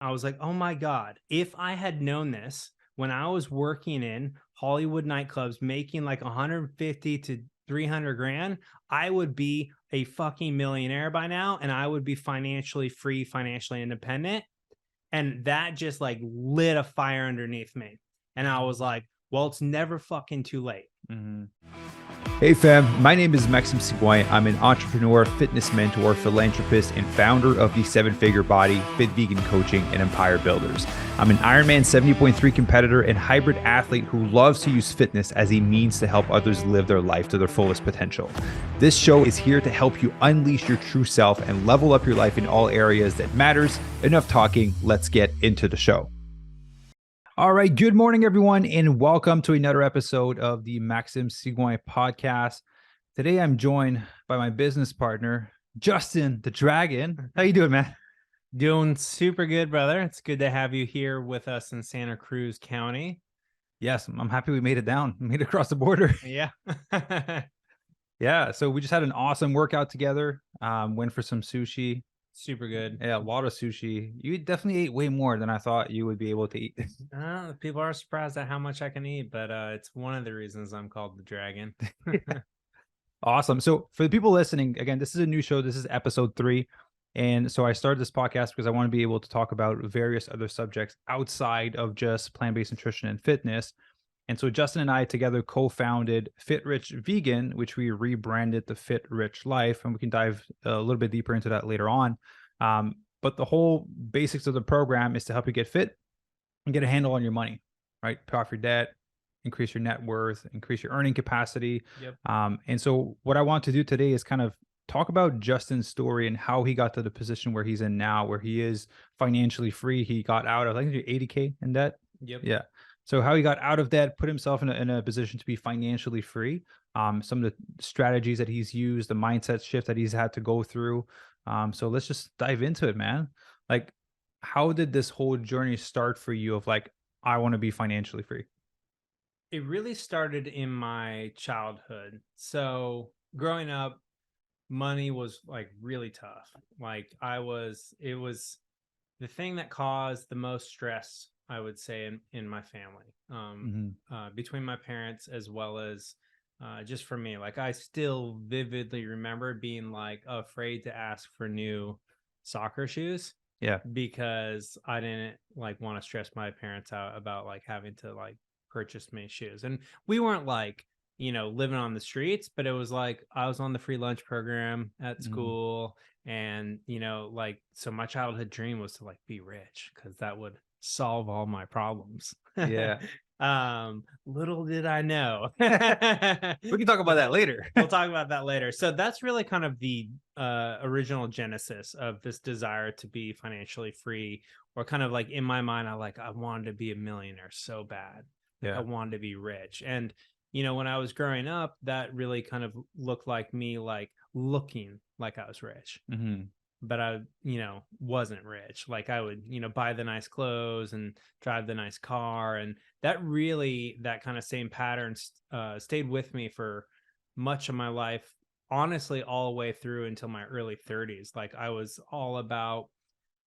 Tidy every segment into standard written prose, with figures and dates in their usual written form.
I was like, oh my God, if I had known this when I was working in Hollywood nightclubs making like 150 to 300 grand, I would be a fucking millionaire by now and I would be financially free, financially independent. And that just like lit a fire underneath me. And I was like, well, it's never fucking too late. Mm-hmm. Hey fam, my name is Maxime Sigouin. I'm an entrepreneur, fitness mentor, philanthropist, and founder of the 7-Figure Body, Fit Vegan Coaching, and Empire Builders. I'm an Ironman 70.3 competitor and hybrid athlete who loves to use fitness as a means to help others live their life to their fullest potential. This show is here to help you unleash your true self and level up your life in all areas that matters. Enough talking, let's get into the show. All right. Good morning, everyone, and welcome to another episode of the Maxime Sigouin Podcast. Today, I'm joined by my business partner, Justin the Dragon. How you doing, man? Doing super good, brother. It's good to have you here with us in Santa Cruz County. Yes, I'm happy we made it down, made it across the border. Yeah. Yeah. So we just had an awesome workout together. Went for some sushi. Super good. Yeah, a lot of sushi. You definitely ate way more than I thought you would be able to eat. People are surprised at how much I can eat, but it's one of the reasons I'm called the Dragon. Awesome. So for the people listening, again, this is a new show. This is episode 3. And so I started this podcast because I want to be able to talk about various other subjects outside of just plant-based nutrition and fitness. And so Justin and I together co-founded Fit Rich Vegan, which we rebranded the Fit Rich Life. And we can dive a little bit deeper into that later on. But the whole basics of the program is to help you get fit and get a handle on your money, right? Pay off your debt, increase your net worth, increase your earning capacity. Yep. And so what I want to do today is kind of talk about Justin's story and how he got to the position where he's in now, where he is financially free. He got out of, I think, $80K in debt. Yep. Yeah. So how he got out of debt, put himself in a position to be financially free. Some of the strategies that he's used, the mindset shift that he's had to go through. So let's just dive into it, man. Like, how did this whole journey start for you of like, I want to be financially free? It really started in my childhood. So growing up, money was like really tough. Like it was the thing that caused the most stress, I would say, in my family, between my parents as well as just for me. Like I still vividly remember being like afraid to ask for new soccer shoes. Yeah. Because I didn't like want to stress my parents out about like having to like purchase me shoes. And we weren't like, living on the streets, but it was like I was on the free lunch program at school. And, like, so my childhood dream was to like be rich because that would solve all my problems. Yeah. Little did I know. We can talk about that later. We'll talk about that later. So that's really kind of the original genesis of this desire to be financially free, or kind of like in my mind, I wanted to be a millionaire so bad. Yeah. I wanted to be rich. And, when I was growing up, that really kind of looked like me, like looking like I was rich. But I, wasn't rich. Like I would, buy the nice clothes and drive the nice car. And that kind of same pattern stayed with me for much of my life, honestly, all the way through until my early 30s. Like I was all about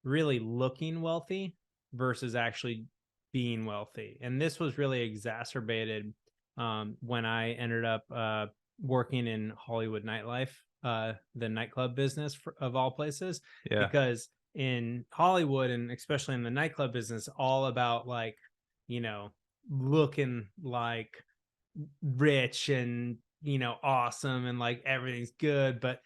really looking wealthy versus actually being wealthy. And this was really exacerbated when I ended up working in Hollywood nightlife. The nightclub business of all places, because in Hollywood and especially in the nightclub business, all about like, looking like rich and, awesome and like everything's good. But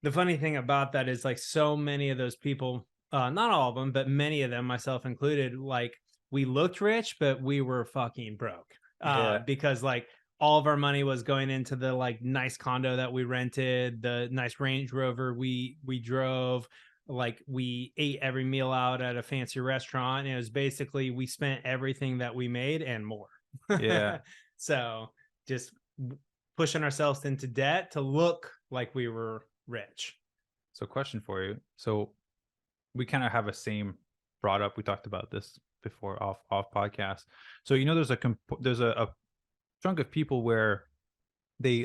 the funny thing about that is like so many of those people, not all of them, but many of them, myself included, like we looked rich, but we were fucking broke because like all of our money was going into the like nice condo that we rented, the nice Range Rover we drove, like we ate every meal out at a fancy restaurant. And it was basically, we spent everything that we made and more. Yeah. So just pushing ourselves into debt to look like we were rich. So question for you. So we kind of have a same brought up. We talked about this before off podcast. So, there's a chunk of people where they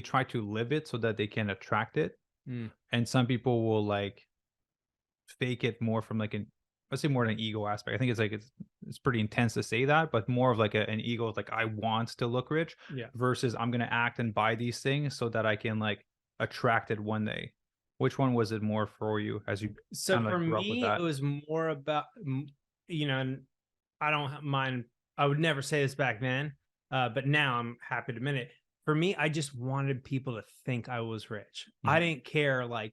try to live it so that they can attract it. And some people will like fake it more from like an let's say more than an ego aspect. I think it's like it's pretty intense to say that, but more of like an ego, like I want to look rich, Yeah. versus I'm gonna act and buy these things so that I can like attract it one day. Which one was it more for you as you So kind of for like grew up with me, it that? was more about, and I don't mind. I would never say this back then, but now I'm happy to admit it. For me, I just wanted people to think I was rich. I didn't care like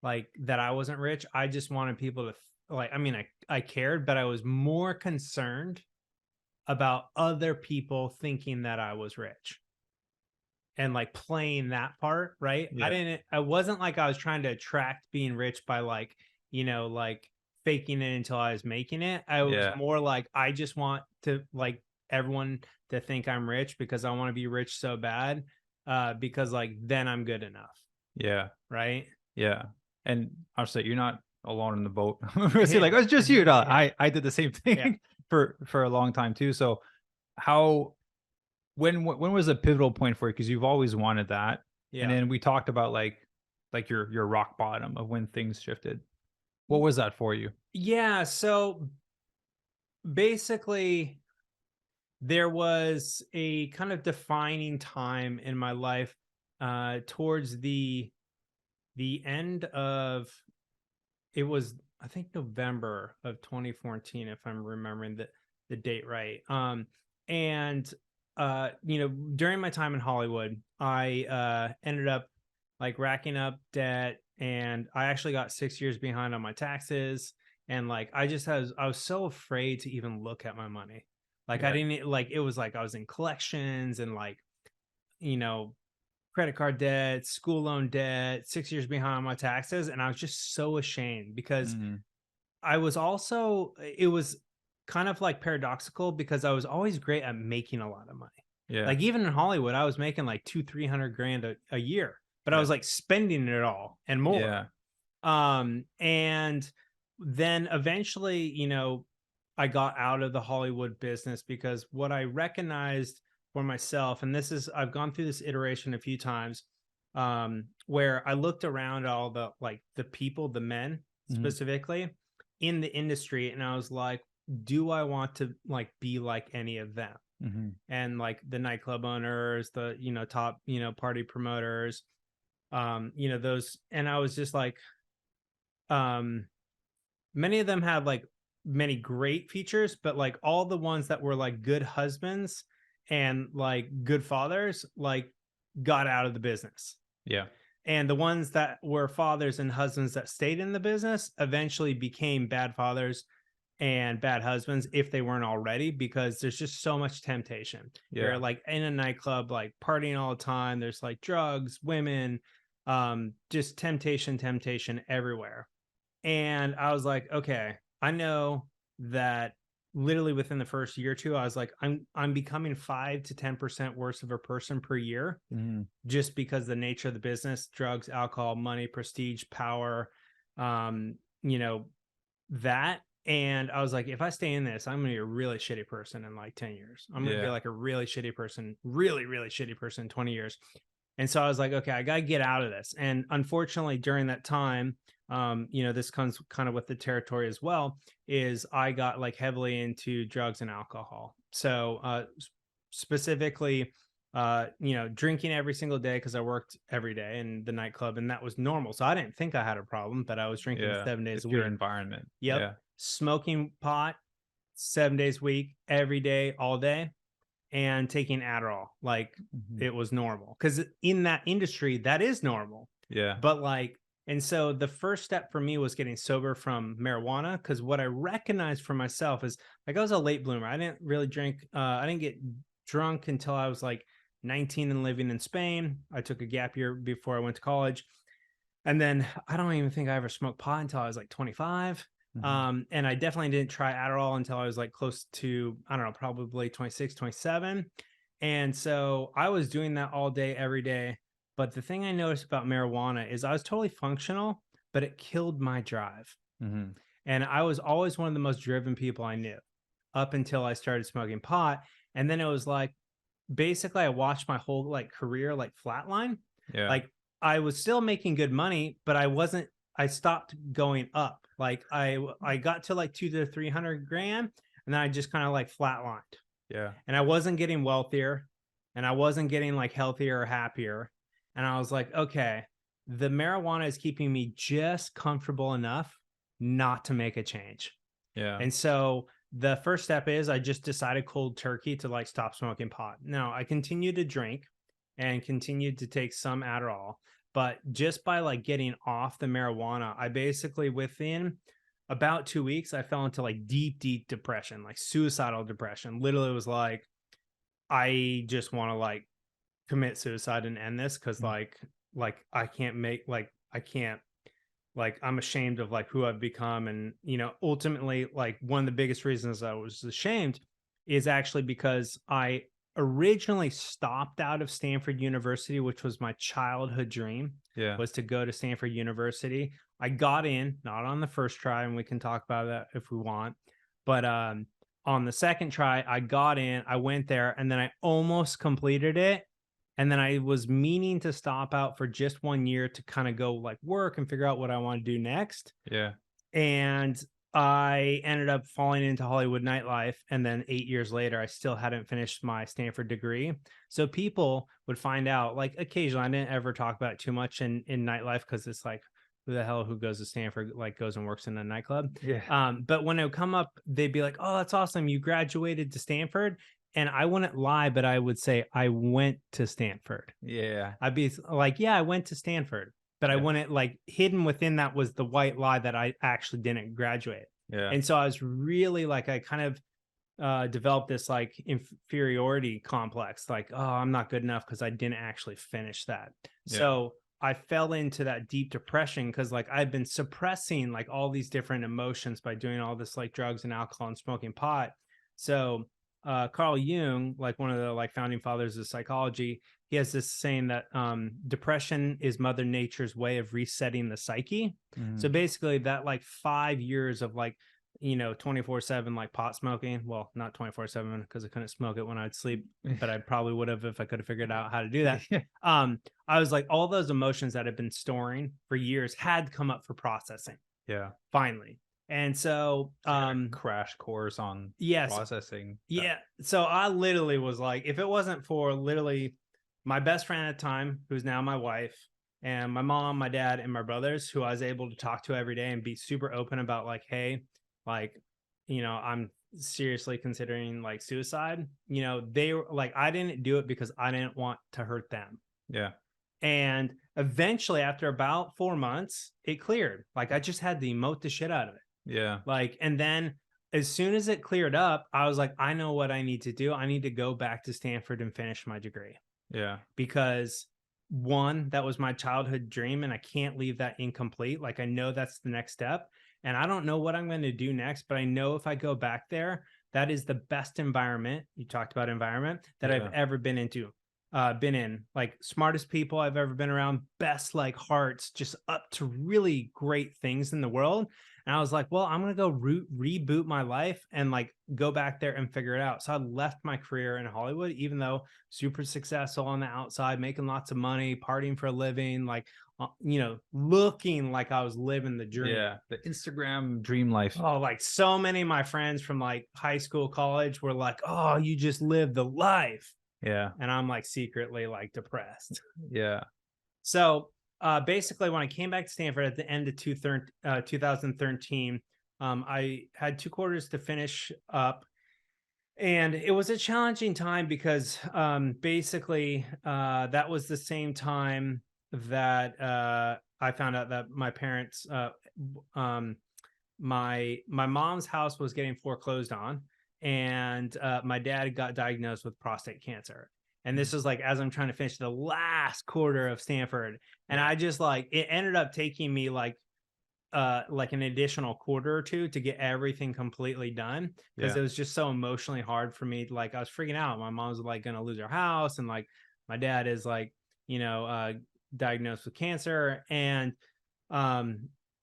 that I wasn't rich. I just wanted people to like. I mean, I cared, but I was more concerned about other people thinking that I was rich and like playing that part, right? Yeah. I wasn't like I was trying to attract being rich by like, like faking it until I was making it. I was Yeah. more like, I just want to like everyone to think I'm rich because I want to be rich so bad. Because like then I'm good enough. Yeah. Right. Yeah. And I'll say you're not alone in the boat. I'm gonna say like, oh, it's just you. No, Yeah. I did the same thing Yeah. for a long time too. So how when was a pivotal point for you? Because you've always wanted that. And Yeah. then we talked about like your rock bottom of when things shifted. What was that for you? Yeah. So basically, there was a kind of defining time in my life towards the end of it was, I think, November of 2014, if I'm remembering the date right. And during my time in Hollywood, I ended up like racking up debt, and I actually got 6 years behind on my taxes. And like I was so afraid to even look at my money. Like I Yeah. didn't like it was like I was in collections and like, you know, credit card debt, school loan debt, 6 years behind on my taxes. And I was just so ashamed because Mhm. I was also, it was kind of like paradoxical because I was always great at making a lot of money. Yeah. Like even in Hollywood, I was making like 200-300 grand a year, but I Yeah. was like spending it all and more. Yeah. And then eventually, I got out of the Hollywood business because what I recognized for myself, and I've gone through this iteration a few times, where I looked around at all the people, the men Mhm. specifically in the industry, and I was like, do I want to like be like any of them? Mhm. And like the nightclub owners, the, top, party promoters, those, and I was just like, um, many of them had like many great features, but like all the ones that were like good husbands and like good fathers, like got out of the business. Yeah. And the ones that were fathers and husbands that stayed in the business eventually became bad fathers and bad husbands if they weren't already, because there's just so much temptation. You're Yeah. like in a nightclub, like partying all the time. There's like drugs, women, just temptation everywhere. And I was like, okay, I know that literally within the first year or two, I was like, I'm becoming 5 to 10% worse of a person per year, Mhm. just because the nature of the business, drugs, alcohol, money, prestige, power, um, you know, that. And I was like, if I stay in this, I'm gonna be a really shitty person in like 10 years. I'm gonna be Yeah. like a really shitty person, really, really shitty person in 20 years. And so I was like, okay, I got to get out of this. And unfortunately, during that time, this comes kind of with the territory as well, is I got like heavily into drugs and alcohol. So specifically, drinking every single day because I worked every day in the nightclub, and that was normal. So I didn't think I had a problem, but I was drinking Yeah. 7 days a Just your week. environment. Yep. Yeah. Smoking pot 7 days a week, every day, all day, and taking Adderall like Mhm. it was normal. Because in that industry, that is normal. Yeah. But like, and so the first step for me was getting sober from marijuana, because what I recognized for myself is like I was a late bloomer. I didn't really drink. I didn't get drunk until I was like 19 and living in Spain. I took a gap year before I went to college. And then I don't even think I ever smoked pot until I was like 25. Mhm. And I definitely didn't try Adderall until I was like close to, I don't know, probably 26, 27. And so I was doing that all day, every day. But the thing I noticed about marijuana is I was totally functional, but it killed my drive. Mhm. And I was always one of the most driven people I knew up until I started smoking pot. And then it was like, basically I watched my whole like career like flatline. Yeah. Like I was still making good money, but I I stopped going up. Like I got to like 200 to 300 grand, and then I just kind of like flatlined. Yeah. And I wasn't getting wealthier, and I wasn't getting like healthier or happier. And I was like, okay, the marijuana is keeping me just comfortable enough not to make a change. Yeah. And so the first step is I just decided cold turkey to like stop smoking pot. Now I continued to drink and continued to take some Adderall, but just by like getting off the marijuana, I basically within about 2 weeks, I fell into like deep depression, like suicidal depression. Literally it was like, I just want to like commit suicide and end this. Cause like I can't make, like, I can't, like, I'm ashamed of like who I've become. And, you know, ultimately, like one of the biggest reasons I was ashamed is actually because I originally stopped out of Stanford University, which was my childhood dream, was to go to Stanford University. I got in, not on the first try, and we can talk about that if we want, but on the second try, I got in, I went there, and then I almost completed it. And then I was meaning to stop out for just 1 year to kind of go like work and figure out what I want to do next. Yeah. And I ended up falling into Hollywood nightlife. And then 8 years later, I still hadn't finished my Stanford degree. So people would find out, like occasionally, I didn't ever talk about it too much in nightlife because it's like, who the hell who goes to Stanford, like goes and works in a nightclub. Yeah. But when it would come up, they'd be like, oh, that's awesome. You graduated to Stanford. And I wouldn't lie, but I would say I went to Stanford. Yeah. I'd be like, yeah, I went to Stanford, but I wouldn't, like, hidden within that was the white lie that I actually didn't graduate. Yeah. And so I was really like, I kind of developed this like inferiority complex, like, oh, I'm not good enough because I didn't actually finish that. Yeah. So I fell into that deep depression because like I've been suppressing like all these different emotions by doing all this like drugs and alcohol and smoking pot. So Carl Jung, like one of the like founding fathers of psychology, he has this saying that depression is Mother Nature's way of resetting the psyche. So basically that like 5 years of like, you know, 24/7 like pot smoking, well, not 24/7 because I couldn't smoke it when I'd sleep, but I probably would have if I could have figured out how to do that. I was like, all those emotions that I've been storing for years had come up for processing. Yeah. Finally. And so crash course on processing. Yeah. So I literally was like, if it wasn't for literally my best friend at the time, who's now my wife, and my mom, my dad, and my brothers, who I was able to talk to every day and be super open about like, hey, like, you know, I'm seriously considering like suicide. You know, they were like, I didn't do it because I didn't want to hurt them. Yeah. And eventually after about 4 months, it cleared. Like I just had to emote the shit out of it. Yeah. Like, and then as soon as it cleared up, I was like, I know what I need to do. I need to go back to Stanford and finish my degree. Yeah. Because one, that was my childhood dream and I can't leave that incomplete. Like I know that's the next step and I don't know what I'm going to do next, but I know if I go back there, that is the best environment. You talked about environment that I've ever been in, like smartest people I've ever been around, best like hearts, just up to really great things in the world. And I was like, well, I'm going to go reboot my life and like go back there and figure it out. So I left my career in Hollywood, even though super successful on the outside, making lots of money, partying for a living, like, you know, looking like I was living the dream. Yeah. The Instagram dream life. Oh, like so many of my friends from like high school, college were like, oh, you just lived the life. Yeah. And I'm like secretly like depressed. Yeah. So basically, when I came back to Stanford at the end of 2013, I had 2 quarters to finish up. And it was a challenging time because basically that was the same time that I found out that my parents, my mom's house was getting foreclosed on. And my dad got diagnosed with prostate cancer. And this is like, as I'm trying to finish the last quarter of Stanford. And I just like, it ended up taking me like an additional quarter or two to get everything completely done. Because it was just so emotionally hard for me. Like I was freaking out. My mom's like going to lose her house. And like, my dad is like, you know, diagnosed with cancer. And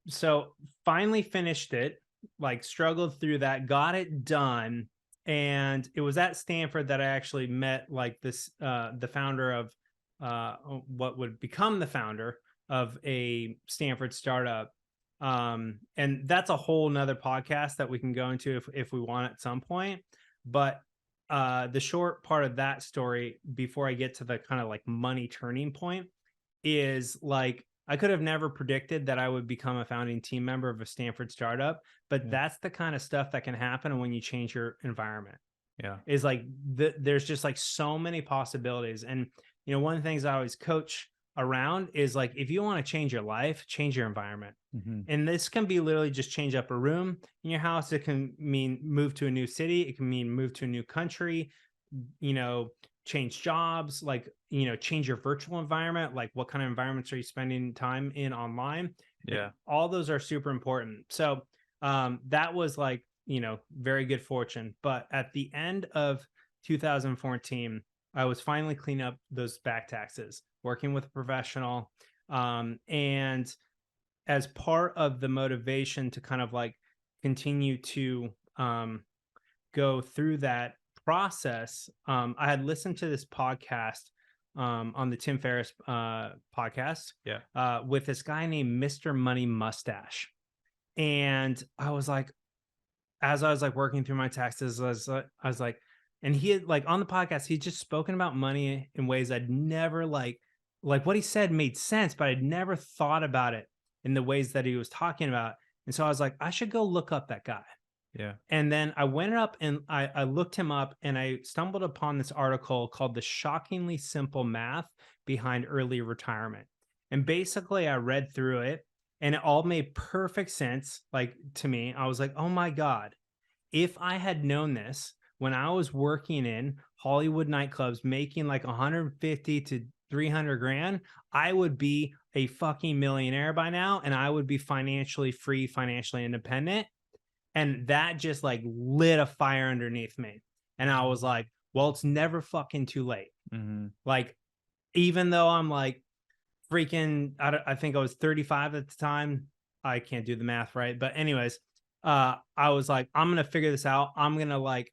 so finally finished it, like struggled through that, got it done. And it was at Stanford that I actually met like this, the founder of what would become the founder of a Stanford startup And that's a whole nother podcast that we can go into if we want at some point. But the short part of that story, before I get to the kind of like money turning point, is like, I could have never predicted that I would become a founding team member of a Stanford startup, but that's the kind of stuff that can happen when you change your environment. Yeah. Is like there's just like so many possibilities. And, you know, one of the things I always coach around is like, if you want to change your life, change your environment. And this can be literally just change up a room in your house. It can mean move to a new city. It can mean move to a new country, you know, change jobs, like, you know, change your virtual environment. Like, what kind of environments are you spending time in online? Yeah. And all those are super important. So that was like, you know, very good fortune. But at the end of 2014, I was finally cleaning up those back taxes, working with a professional. And as part of the motivation to kind of like continue to go through that process, I had listened to this podcast on the Tim Ferriss podcast with this guy named Mr. Money Mustache. And I was like, as I was like working through my taxes, I was like, and he had like on the podcast, he'd just spoken about money in ways I'd never like what he said made sense, but I'd never thought about it in the ways that he was talking about. And so I was like, I should go look up that guy. Yeah. And then I went up and I looked him up, and I stumbled upon this article called The Shockingly Simple Math Behind Early Retirement. And basically I read through it and it all made perfect sense. Like, to me, I was like, oh my God, if I had known this when I was working in Hollywood nightclubs, making like 150 to 300 grand, I would be a fucking millionaire by now, and I would be financially free, financially independent. And that just like lit a fire underneath me. And I was like, well, it's never fucking too late. Like, even though I'm like freaking, I think I was 35 at the time. I can't do the math right. But anyways, I was like, I'm going to figure this out. I'm going to like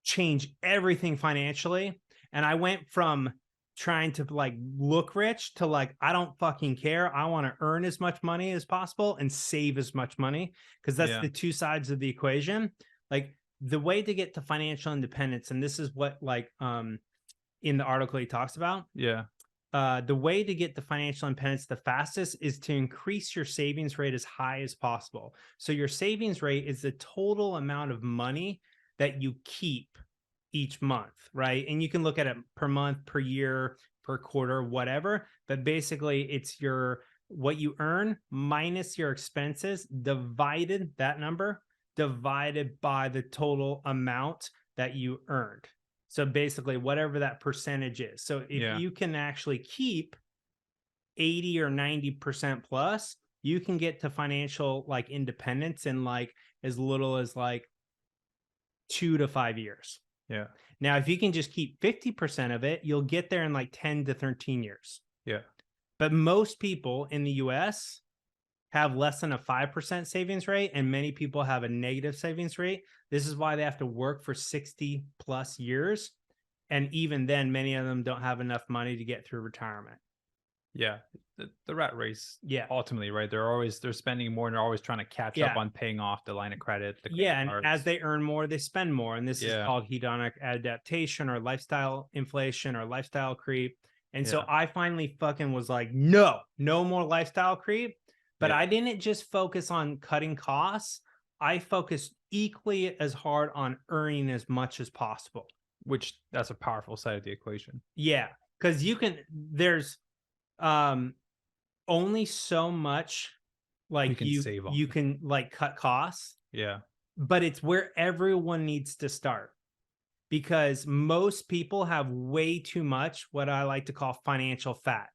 change everything financially. And I went from trying to like look rich to like, I don't fucking care. I want to earn as much money as possible and save as much money, because that's the two sides of the equation. Like, the way to get to financial independence, and this is what like in the article he talks about. The way to get to financial independence the fastest is to increase your savings rate as high as possible. So your savings rate is the total amount of money that you keep each month, right? And you can look at it per month, per year, per quarter, whatever. But basically, it's what you earn minus your expenses divided, that number divided by the total amount that you earned. So basically, whatever that percentage is. So if you can actually keep 80 or 90% plus, you can get to financial like independence in like as little as like 2 to 5 years. Now, if you can just keep 50% of it, you'll get there in like 10 to 13 years. But most people in the US have less than a 5% savings rate, and many people have a negative savings rate. This is why they have to work for 60 plus years. And even then, many of them don't have enough money to get through retirement. The rat race. Ultimately, right? They're spending more, and they're always trying to catch up on paying off the line of credit. And as they earn more, they spend more. And this is called hedonic adaptation, or lifestyle inflation, or lifestyle creep. And so I finally fucking was like, no more lifestyle creep. But I didn't just focus on cutting costs. I focused equally as hard on earning as much as possible. Which, that's a powerful side of the equation. Because there's only so much like you can like cut costs. But it's where everyone needs to start, because most people have way too much what I like to call financial fat.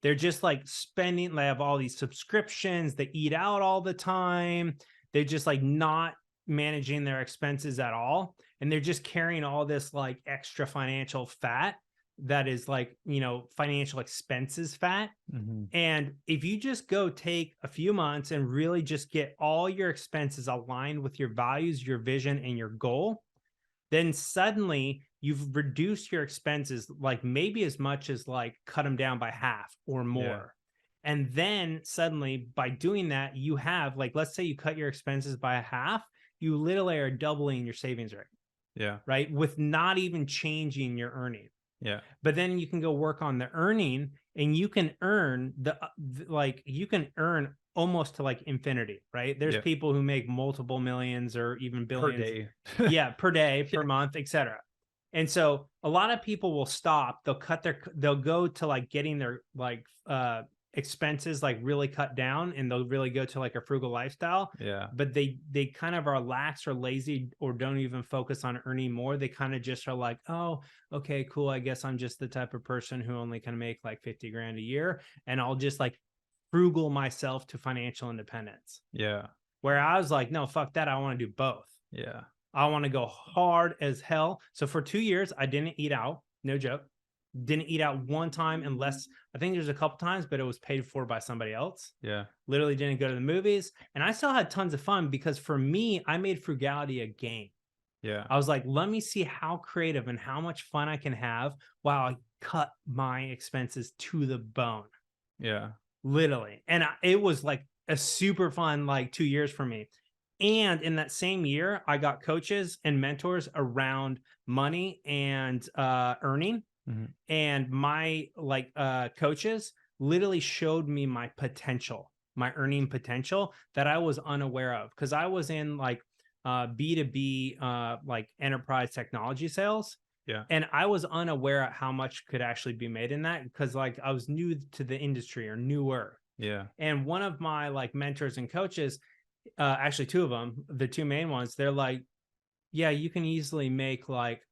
They're just like spending, they have all these subscriptions, they eat out all the time. They're just like not managing their expenses at all. And they're just carrying all this like extra financial fat that is like, you know, financial expenses fat. And if you just go take a few months and really just get all your expenses aligned with your values, your vision, and your goal, then suddenly you've reduced your expenses like maybe as much as like cut them down by half or more. And then suddenly by doing that, you have like, let's say you cut your expenses by a half, you literally are doubling your savings rate. Yeah. Right. With not even changing your earning. Yeah. But then you can go work on the earning and you can earn you can earn almost to like infinity, right? There's people who make multiple millions or even billions per day. Yeah, per day, per month, etc. And so a lot of people will stop, they'll go to like getting their like expenses like really cut down, and they'll really go to like a frugal lifestyle. Yeah. But they kind of are lax or lazy or don't even focus on earning more. They kind of just are like, oh, okay, cool. I guess I'm just the type of person who only can make like 50 grand a year, and I'll just like frugal myself to financial independence. Yeah. Where I was like, no, fuck that. I want to do both. Yeah. I want to go hard as hell. So for 2 years, I didn't eat out. No joke. Didn't eat out one time, unless I think there's a couple times, but it was paid for by somebody else. Yeah. Literally didn't go to the movies. And I still had tons of fun because for me, I made frugality a game. Yeah. I was like, let me see how creative and how much fun I can have while I cut my expenses to the bone. Yeah. Literally. And it was like a super fun, like 2 years for me. And in that same year, I got coaches and mentors around money and earning. Mm-hmm. And my coaches literally showed me my potential, my earning potential that I was unaware of, because I was in like B2B like enterprise technology sales. Yeah. And I was unaware of how much could actually be made in that, because like I was new to the industry or newer. Yeah. And one of my like mentors and coaches, actually two of them, the two main ones, they're like, yeah, you can easily make like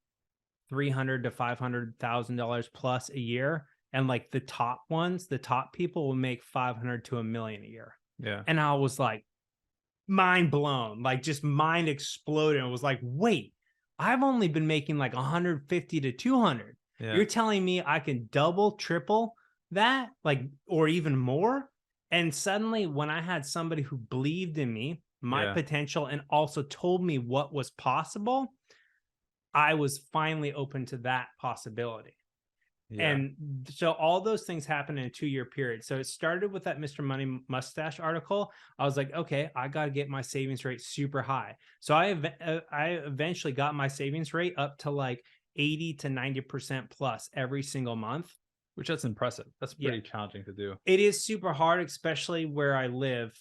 $300,000 to $500,000 plus a year. And like the top ones, the top people will make 500 to $1 million a year. Yeah. And I was like, mind blown, like just mind exploded. It was like, wait, I've only been making like 150 to 200. Yeah. You're telling me I can double, triple that, like, or even more? And suddenly when I had somebody who believed in me, my potential, and also told me what was possible, I was finally open to that possibility. Yeah. And so all those things happened in a 2-year period. So it started with that Mr. Money Mustache article. I was like, okay, I got to get my savings rate super high. So I eventually got my savings rate up to like 80 to 90% plus every single month. Which that's impressive. That's pretty challenging to do. It is super hard, especially where I live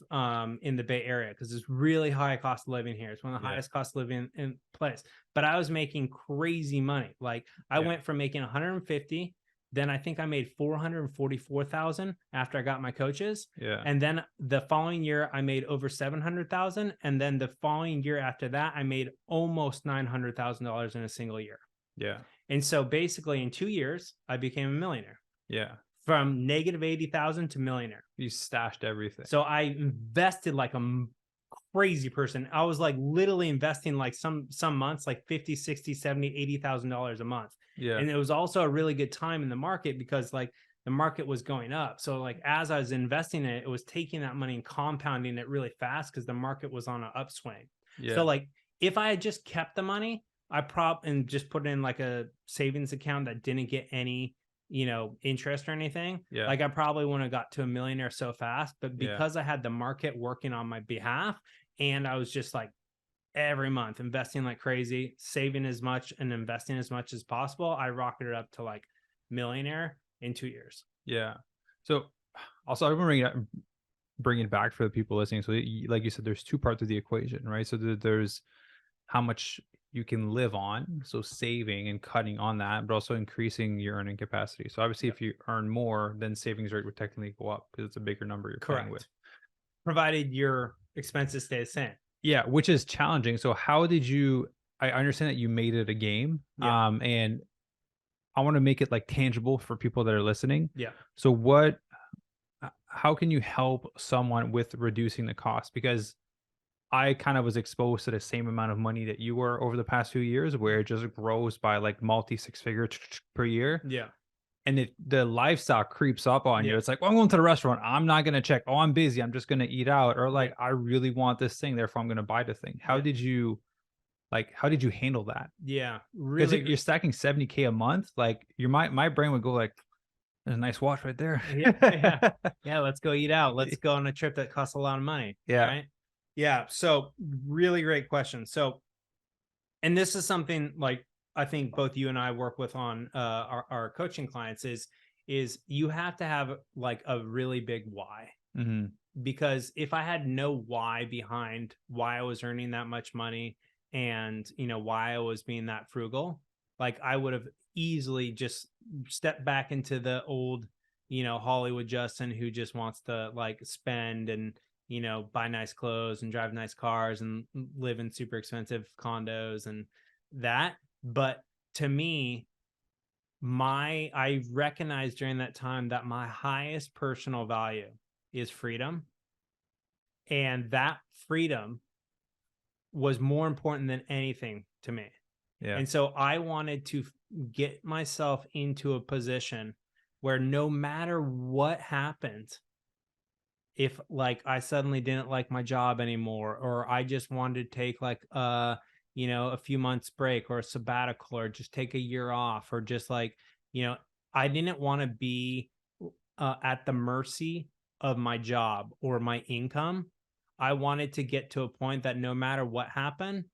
in the Bay Area, because it's really high cost of living here. It's one of the highest cost of living in place. But I was making crazy money. Like I went from making 150, then I think I made 444,000 after I got my coaches. Yeah. And then the following year I made over 700,000, and then the following year after that I made almost $900,000 in a single year. Yeah. And so basically in 2 years I became a millionaire. Yeah. From negative 80,000 to millionaire. You stashed everything. So I invested like a crazy person. I was like literally investing like some months, like 50, 60, 70, $80,000 a month. Yeah. And it was also a really good time in the market because like the market was going up. So like as I was investing in it, it was taking that money and compounding it really fast because the market was on an upswing. Yeah. So like if I had just kept the money, and just put it in like a savings account that didn't get any interest or anything, like I probably wouldn't have got to a millionaire so fast. But because I had the market working on my behalf, and I was just like every month investing like crazy, saving as much and investing as much as possible, I rocketed up to like millionaire in 2 years. Yeah. So also I'm going to bring it back for the people listening. So like you said, there's two parts of the equation, right? So there's how much you can live on, so saving and cutting on that, but also increasing your earning capacity. So obviously if you earn more, then savings rate would technically go up because it's a bigger number you're playing with. Provided your expenses stay the same. Yeah, which is challenging. So how did you, I understand that you made it a game, and I want to make it like tangible for people that are listening. Yeah. So how can you help someone with reducing the cost? Because I kind of was exposed to the same amount of money that you were over the past few years, where it just grows by like multi 6-figure per year. Yeah. And the lifestyle creeps up on you. It's like, well, I'm going to the restaurant. I'm not going to check. Oh, I'm busy. I'm just going to eat out. Or like, I really want this thing. Therefore, I'm going to buy the thing. How did you handle that? Yeah. Really. Because you're stacking 70K a month. Like my brain would go like, There's a nice watch right there. Yeah. Let's go eat out. Let's go on a trip that costs a lot of money. Yeah. Right. Yeah. So really great question. So, and this is something like I think both you and I work with on our coaching clients is you have to have like a really big why. Mm-hmm. Because if I had no why behind why I was earning that much money and, why I was being that frugal, like I would have easily just stepped back into the old, Hollywood Justin who just wants to like spend and, buy nice clothes and drive nice cars and live in super expensive condos and that. But to me, I recognized during that time that my highest personal value is freedom. And that freedom was more important than anything to me. Yeah. And so I wanted to get myself into a position where no matter what happened, if like I suddenly didn't like my job anymore, or I just wanted to take like a few months break or a sabbatical or just take a year off or just like, I didn't want to be at the mercy of my job or my income. I wanted to get to a point that no matter what happened,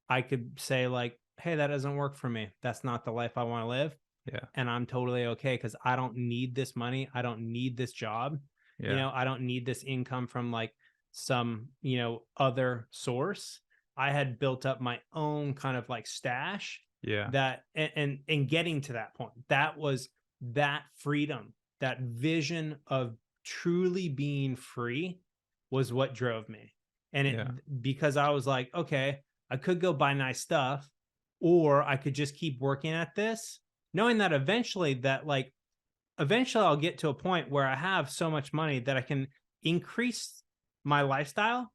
I could say like, hey, that doesn't work for me. That's not the life I want to live. Yeah. And I'm totally okay because I don't need this money. I don't need this job. Yeah. I don't need this income from like some, other source. I had built up my own kind of like stash. Yeah. That and getting to that point, that was that freedom, that vision of truly being free was what drove me. And because I was like, okay, I could go buy nice stuff, or I could just keep working at this, knowing that eventually I'll get to a point where I have so much money that I can increase my lifestyle,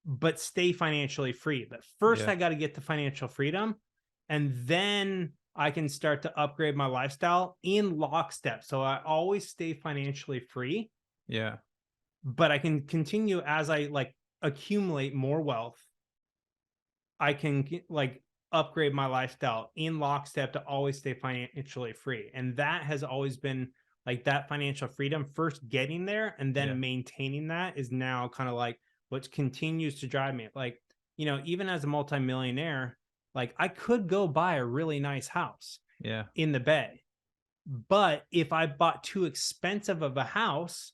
but stay financially free. But first I got to get to financial freedom, and then I can start to upgrade my lifestyle in lockstep. So I always stay financially free. Yeah. But I can continue as I like accumulate more wealth. I can like upgrade my lifestyle in lockstep to always stay financially free. And that has always been like that financial freedom, first getting there and then maintaining that is now kind of like what continues to drive me. Like, even as a multimillionaire, like I could go buy a really nice house in the Bay. But if I bought too expensive of a house,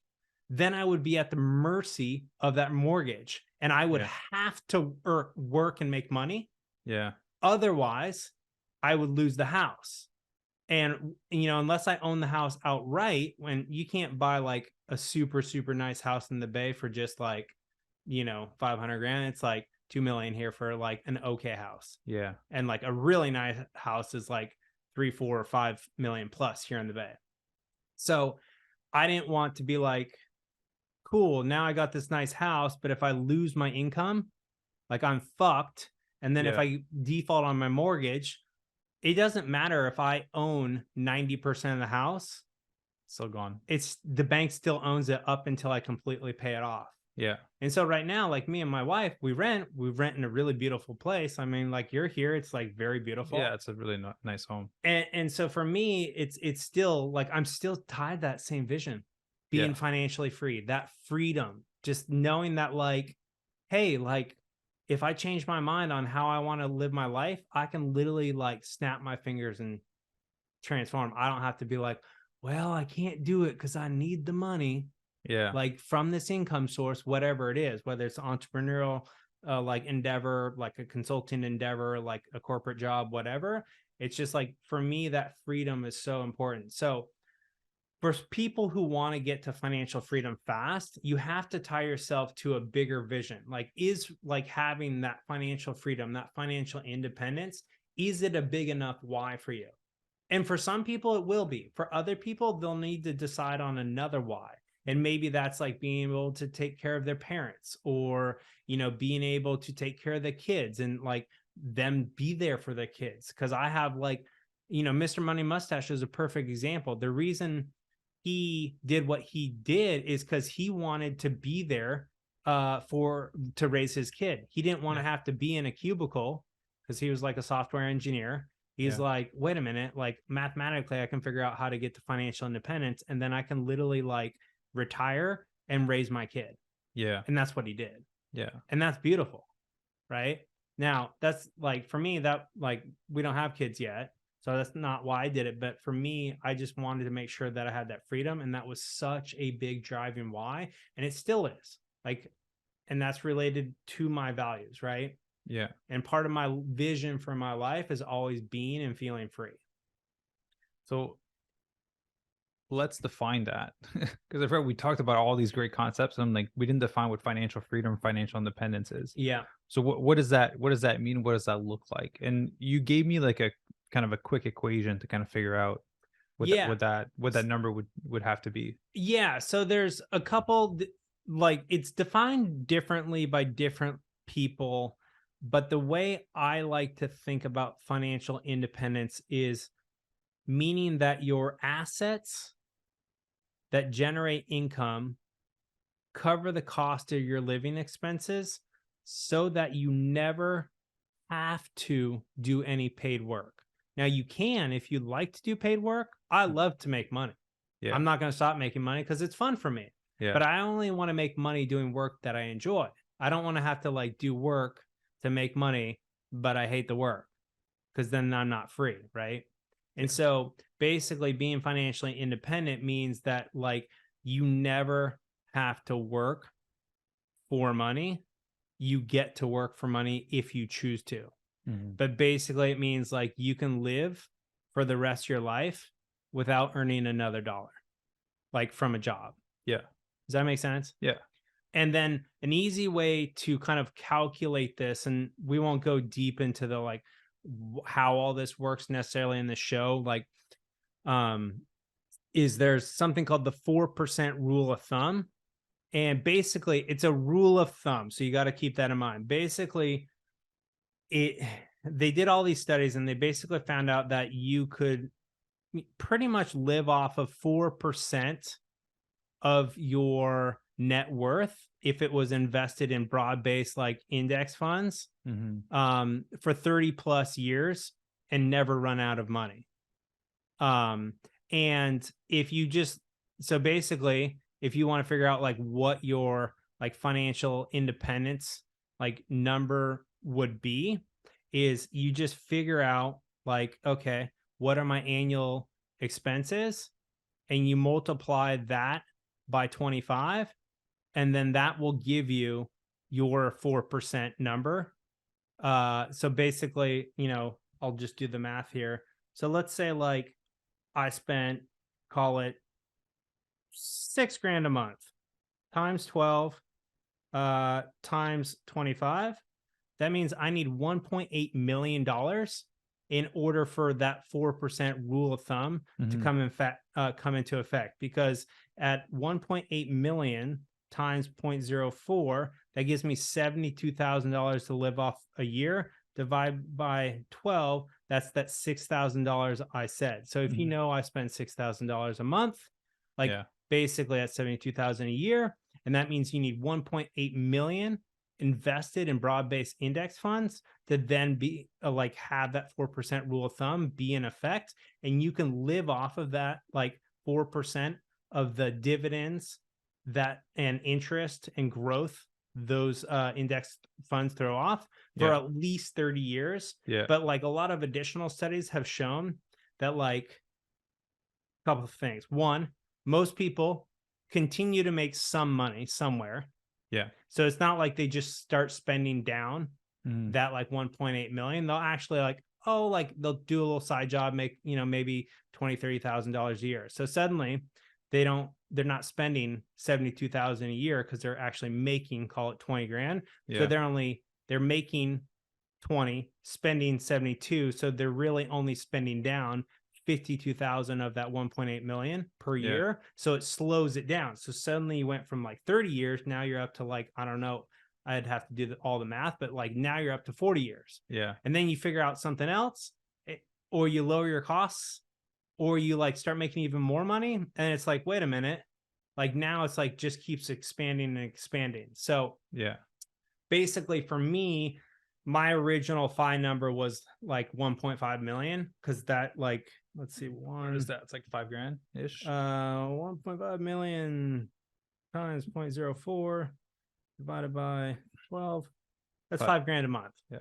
then I would be at the mercy of that mortgage and I would have to work and make money. Yeah. Otherwise, I would lose the house. And, unless I own the house outright, when you can't buy like a super, super nice house in the Bay for just like, 500 grand, it's like 2 million here for like an okay house. Yeah. And like a really nice house is like 3, 4, or 5 million plus here in the Bay. So I didn't want to be like, cool, now I got this nice house, but if I lose my income, like I'm fucked. And then if I default on my mortgage, it doesn't matter if I own 90% of the house. Still gone. It's the bank still owns it up until I completely pay it off. Yeah. And so right now, like me and my wife, we rent in a really beautiful place. I mean, like you're here, it's like very beautiful. Yeah, it's a really nice home. And so for me, it's still like I'm still tied to that same vision, being financially free, that freedom, just knowing that like, hey, like if I change my mind on how I want to live my life, I can literally like snap my fingers and transform. I don't have to be like, well, I can't do it because I need the money. Yeah. Like from this income source, whatever it is, whether it's entrepreneurial, like endeavor, like a consulting endeavor, like a corporate job, whatever. It's just like, for me, that freedom is so important. So for people who want to get to financial freedom fast, you have to tie yourself to a bigger vision. Like, is like having that financial freedom, that financial independence, is it a big enough why for you? And for some people, it will be. For other people, they'll need to decide on another why. And maybe that's like being able to take care of their parents, or, being able to take care of the kids and like them be there for their kids. Cause I have like, Mr. Money Mustache is a perfect example. The reason he did what he did is because he wanted to be there to raise his kid. He didn't want to have to be in a cubicle because he was like a software engineer. He's like, wait a minute, like mathematically, I can figure out how to get to financial independence, and then I can literally like retire and raise my kid. Yeah. And that's what he did. Yeah. And that's beautiful. Right. Now, that's like, for me, that like, we don't have kids yet. So that's not why I did it. But for me, I just wanted to make sure that I had that freedom. And that was such a big driving why. And it still is, like, and that's related to my values. Right. Yeah. And part of my vision for my life is always being and feeling free. So let's define that, because I've heard we talked about all these great concepts, and like we didn't define what financial freedom, financial independence is. Yeah. So what does that mean? What does that look like? And you gave me like a kind of a quick equation to kind of figure out what that number would have to be. Yeah. So there's a couple, like, it's defined differently by different people, but the way I like to think about financial independence is meaning that your assets that generate income cover the cost of your living expenses so that you never have to do any paid work. Now, you can, if you'd like to do paid work. I love to make money. Yeah. I'm not going to stop making money because it's fun for me. Yeah. But I only want to make money doing work that I enjoy. I don't want to have to like do work to make money, but I hate the work, because then I'm not free. Right. And so basically being financially independent means that like you never have to work for money. You get to work for money if you choose to. Mm-hmm. But basically it means like you can live for the rest of your life without earning another dollar, like from a job. Yeah. Does that make sense? Yeah. And then an easy way to kind of calculate this, and we won't go deep into the like how all this works necessarily in the show, like is there's something called the 4% rule of thumb. And basically it's a rule of thumb, so you got to keep that in mind. Basically they did all these studies, and they basically found out that you could pretty much live off of 4% of your net worth if it was invested in broad-based like index funds for 30 plus years and never run out of money. And if you just, so basically, if you want to figure out like what your like financial independence like number would be, is you just figure out like, okay, what are my annual expenses? And you multiply that by 25. And then that will give you your 4% number. So basically, you know, I'll just do the math here. So let's say like I spent, call it $6,000 a month times 12, times 25. That means I need $1.8 million in order for that 4% rule of thumb to come into effect. Because at 1.8 million times 0.04, that gives me $72,000 to live off a year. Divide by 12, that's that $6,000 I said. So if you know I spend $6,000 a month, like basically that's $72,000 a year, and that means you need 1.8 million invested in broad-based index funds to then be like have that 4% rule of thumb be in effect, and you can live off of that like 4% of the dividends that and interest and growth those index funds throw off for at least 30 years. But like a lot of additional studies have shown that like a couple of things. One, most people continue to make some money somewhere. So it's not like they just start spending down that like 1.8 million. They'll actually like, oh, like they'll do a little side job, make, you know, maybe $20,000-$30,000 a year. So suddenly they're not spending 72,000 a year because they're actually making, call it 20 grand. So they're making 20, spending 72. So they're really only spending down 52,000 of that 1.8 million per year. So it slows it down. So suddenly you went from like 30 years. Now you're up to like, I don't know, I'd have to do all the math, but like now you're up to 40 years. And then you figure out something else, or you lower your costs, or you like start making even more money. And it's like, wait a minute, like now it's like just keeps expanding and expanding. So basically for me, my original FI number was like 1.5 million. Cause that like, let's see, What is that? It's like $5,000 ish. 1.5 million times 0.04 divided by 12. That's $5,000 a month. Yeah.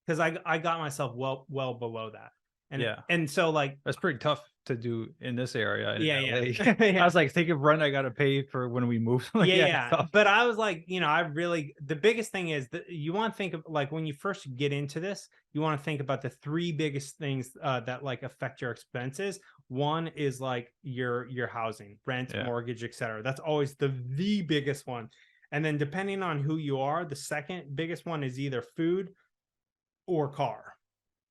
Cause I got myself well below that. And yeah. And so like, that's pretty tough to do in this area. Yeah. I was like, think of rent I got to pay for when we move. Like, yeah. But I was like, the biggest thing is that you want to think of like when you first get into this, you want to think about the three biggest things that like affect your expenses. One is like your housing, rent, mortgage, etc. That's always the biggest one. And then depending on who you are, the second biggest one is either food or car.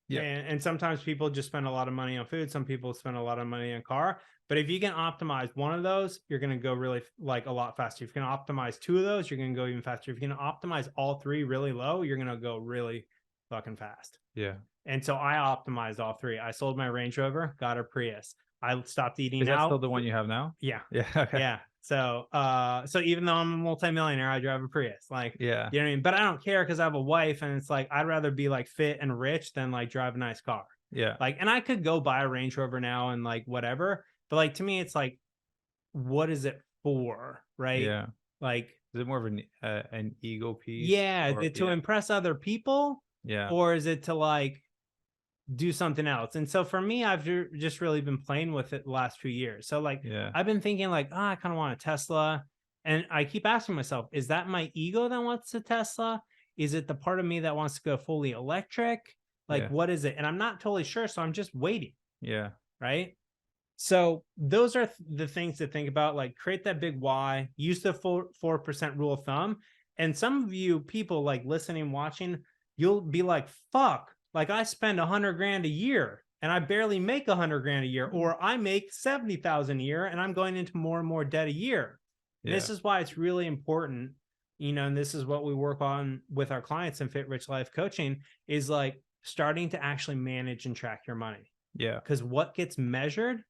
Yeah. And sometimes people just spend a lot of money on food. Some people spend a lot of money on car. But if you can optimize one of those, you're going to go really like a lot faster. If you can optimize two of those, you're going to go even faster. If you can optimize all three really low, you're going to go really fucking fast. Yeah. And so I optimized all three. I sold my Range Rover, got a Prius. I stopped eating out. Is that still the one you have now? Yeah. Yeah. Okay. Yeah. So even though I'm a multimillionaire, I drive a Prius. Like, yeah, you know what I mean? But I don't care because I have a wife, and it's like I'd rather be like fit and rich than like drive a nice car. Yeah. Like, and I could go buy a Range Rover now and like whatever, but like to me, it's like, what is it for? Right? Yeah. Like, is it more of an ego piece? Yeah, to impress other people. Yeah. Or is it to like do something else? And so for me, I've just really been playing with it the last few years. So like, I've been thinking like, I kind of want a Tesla. And I keep asking myself, is that my ego that wants a Tesla? Is it the part of me that wants to go fully electric? Like, what is it? And I'm not totally sure. So I'm just waiting. Yeah. Right. So those are the things to think about. Like, create that big why, use the 4% rule of thumb. And some of you people like listening, watching, you'll be like, fuck. Like, I spend $100,000 a year and I barely make $100,000 a year, or I make 70,000 a year and I'm going into more and more debt a year. Yeah. This is why it's really important, and this is what we work on with our clients in Fit Rich Life Coaching, is like starting to actually manage and track your money. Yeah. Because what gets measured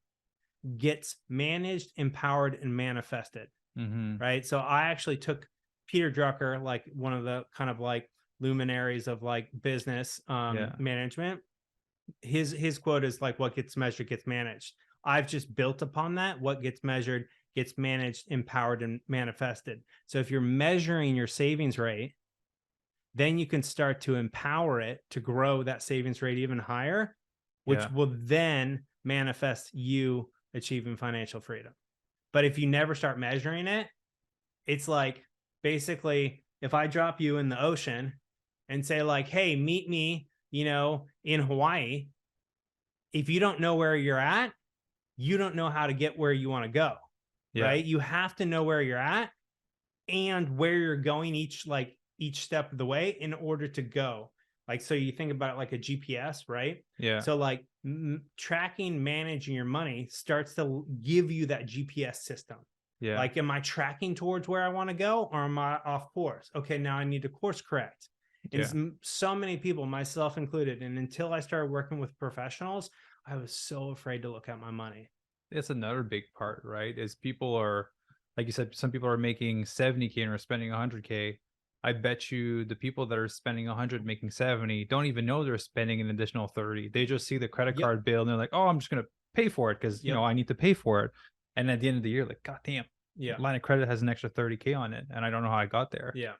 gets managed, empowered, and manifested. Mm-hmm. Right. So I actually took Peter Drucker, like one of the kind of like luminaries of like business management. His quote is like, what gets measured gets managed. I've just built upon that. What gets measured gets managed, empowered, and manifested. So if you're measuring your savings rate, then you can start to empower it to grow that savings rate even higher, which will then manifest you achieving financial freedom. But if you never start measuring it, it's like, basically, if I drop you in the ocean and say like, hey, meet me, in Hawaii, if you don't know where you're at, you don't know how to get where you want to go. Right? You have to know where you're at and where you're going each step of the way in order to go. Like, so you think about it like a GPS, right? Yeah. So like tracking, managing your money starts to give you that GPS system. Yeah. Like, am I tracking towards where I want to go, or am I off course? Okay, now I need to course correct. And so many people, myself included, and until I started working with professionals, I was so afraid to look at my money. It's another big part, right? Is people are, like you said, some people are making 70K and are spending 100K. I bet you the people that are spending 100 making 70 don't even know they're spending an additional 30. They just see the credit card bill and they're like, oh, I'm just going to pay for it because, I need to pay for it. And at the end of the year, like, God damn, line of credit has an extra 30K on it. And I don't know how I got there. Yeah.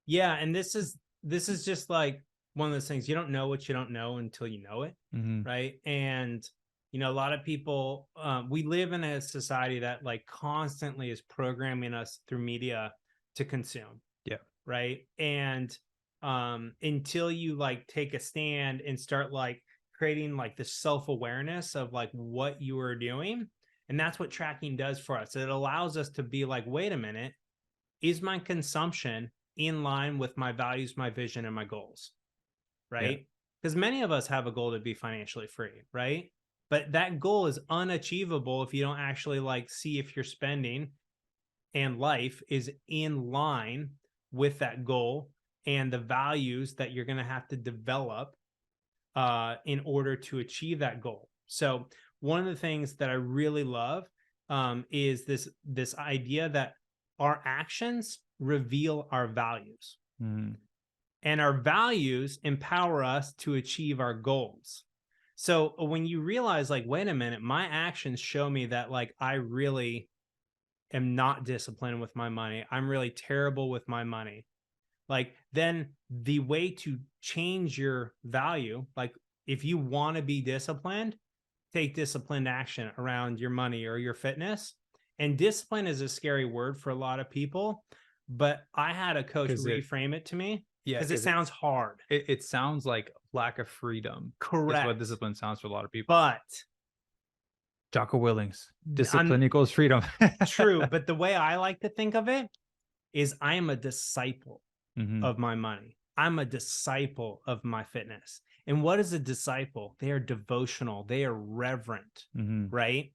Yeah. And this is just like one of those things, you don't know what you don't know until you know it. Mm-hmm. Right. And, a lot of people, we live in a society that like constantly is programming us through media to consume. Yeah. Right. And until you like take a stand and start like creating like this self-awareness of like what you are doing. And that's what tracking does for us. It allows us to be like, wait a minute, is my consumption in line with my values, my vision, and my goals? Right. Because many of us have a goal to be financially free. Right. But that goal is unachievable if you don't actually like see if your spending and life is in line with that goal and the values that you're going to have to develop in order to achieve that goal. So one of the things that I really love is this idea that our actions reveal our values. Mm. and our values empower us to achieve our goals. So when you realize like, wait a minute, my actions show me that like I really am not disciplined with my money. I'm really terrible with my money. Like then the way to change your value, like if you want to be disciplined, take disciplined action around your money or your fitness. And discipline is a scary word for a lot of people, but I had a coach reframe it to me because it sounds hard. It sounds like lack of freedom. Correct. Is what discipline sounds for a lot of people. But Jocko Willings, discipline equals freedom. True. But the way I like to think of it is I am a disciple of my money. I'm a disciple of my fitness. And what is a disciple? They are devotional. They are reverent, right?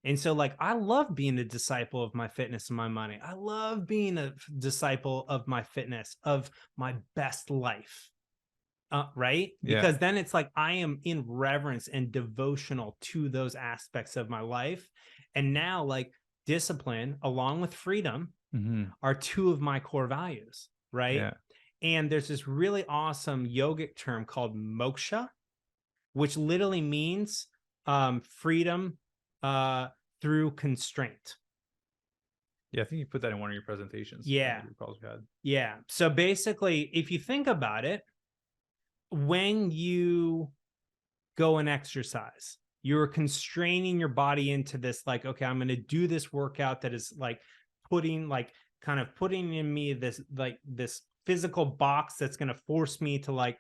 And so like, I love being a disciple of my fitness and my money. I love being a disciple of my fitness, of my best life, right? Because then it's like, I am in reverence and devotional to those aspects of my life. And now like discipline along with freedom are two of my core values, right? Yeah. And there's this really awesome yogic term called moksha, which literally means freedom through constraint. Yeah, I think you put that in one of your presentations. Yeah. You probably had. Yeah. So basically, if you think about it, when you go and exercise, you're constraining your body into this, like, okay, I'm going to do this workout that is like putting in me this, like this physical box that's going to force me to like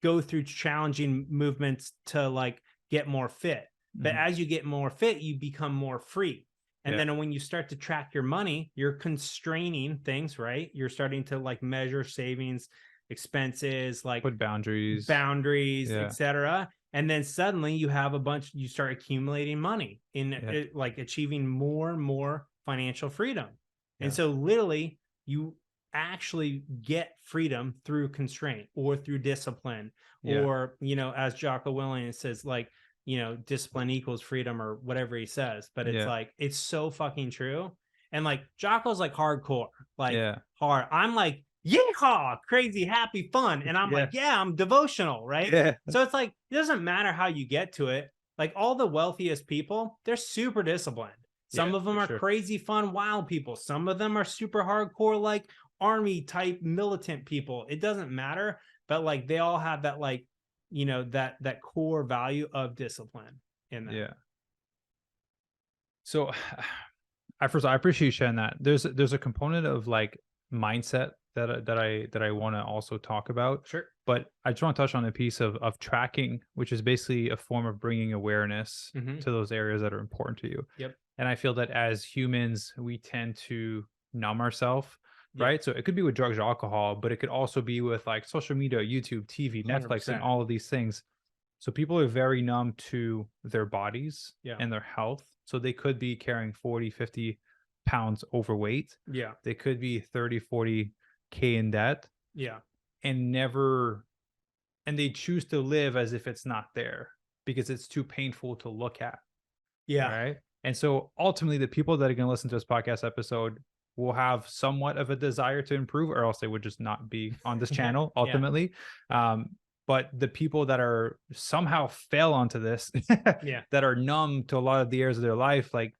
go through challenging movements to like get more fit. But as you get more fit, you become more free. And then when you start to track your money, you're constraining things, right? You're starting to like measure savings, expenses, like put boundaries, etc. And then suddenly you have you start accumulating money in like achieving more and more financial freedom. And so literally you actually get freedom through constraint or through discipline or, you know, as Jocko Willink says, like, you know, discipline equals freedom or whatever he says, but it's like, it's so fucking true. And like Jocko's like hardcore, like hard. I'm like, yeehaw, crazy, happy, fun. And I'm like, I'm devotional, right? Yeah. So it's like, it doesn't matter how you get to it. Like all the wealthiest people, they're super disciplined. Some of them are crazy, fun, wild people. Some of them are super hardcore, like army type militant people. It doesn't matter, but like they all have that, like, you know, that core value of discipline in that. Yeah. So I appreciate you sharing that. There's a component of like mindset that I want to also talk about. Sure. But I just want to touch on a piece of tracking, which is basically a form of bringing awareness to those areas that are important to you. Yep. And I feel that as humans, we tend to numb ourselves. Right. So it could be with drugs or alcohol, but it could also be with like social media, YouTube, TV, Netflix, 100%. And all of these things. So people are very numb to their bodies and their health. So they could be carrying 40, 50 pounds overweight. Yeah. They could be 30, 40K in debt. Yeah. And they choose to live as if it's not there because it's too painful to look at. Yeah. Right. And so ultimately the people that are going to listen to this podcast episode will have somewhat of a desire to improve, or else they would just not be on this channel ultimately. But the people that are somehow fell onto this, that are numb to a lot of the areas of their life, like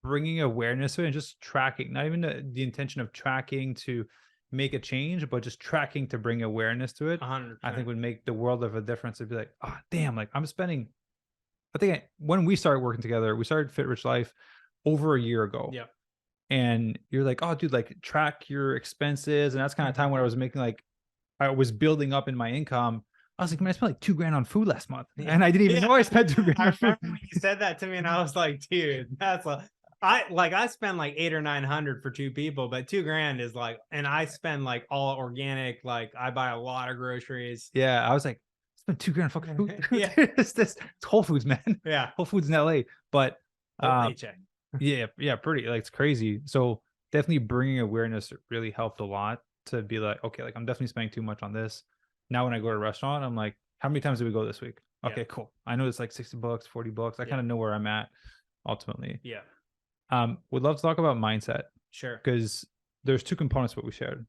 bringing awareness to it and just tracking, not even the intention of tracking to make a change, but just tracking to bring awareness to it, 100%. I think would make the world of a difference. It'd be like, oh, damn, like I'm spending, I think when we started working together, we started Fit Rich Life over a year ago. Yeah. And you're like, oh, dude, like track your expenses. And that's kind of time when I was making, like, I was building up in my income. I was like, man, I spent like $2,000 on food last month. And I didn't even know I spent $2,000 on food. I remember when you said that to me and I was like, dude, that's I spend like $800 or $900 for two people, but $2,000 is like, and I spend like all organic, like I buy a lot of groceries. Yeah. I was like, I spent $2,000 fucking food. Yeah. It's Whole Foods, man. Yeah. Whole Foods in LA. But paycheck. Yeah, pretty, like it's crazy. So definitely bringing awareness really helped a lot to be like, okay, like I'm definitely spending too much on this. Now when I go to a restaurant, I'm like, how many times did we go this week? Okay, cool. I know it's like $60, $40. I kind of know where I'm at ultimately. Yeah. Would love to talk about mindset. Sure. Because there's two components what we shared.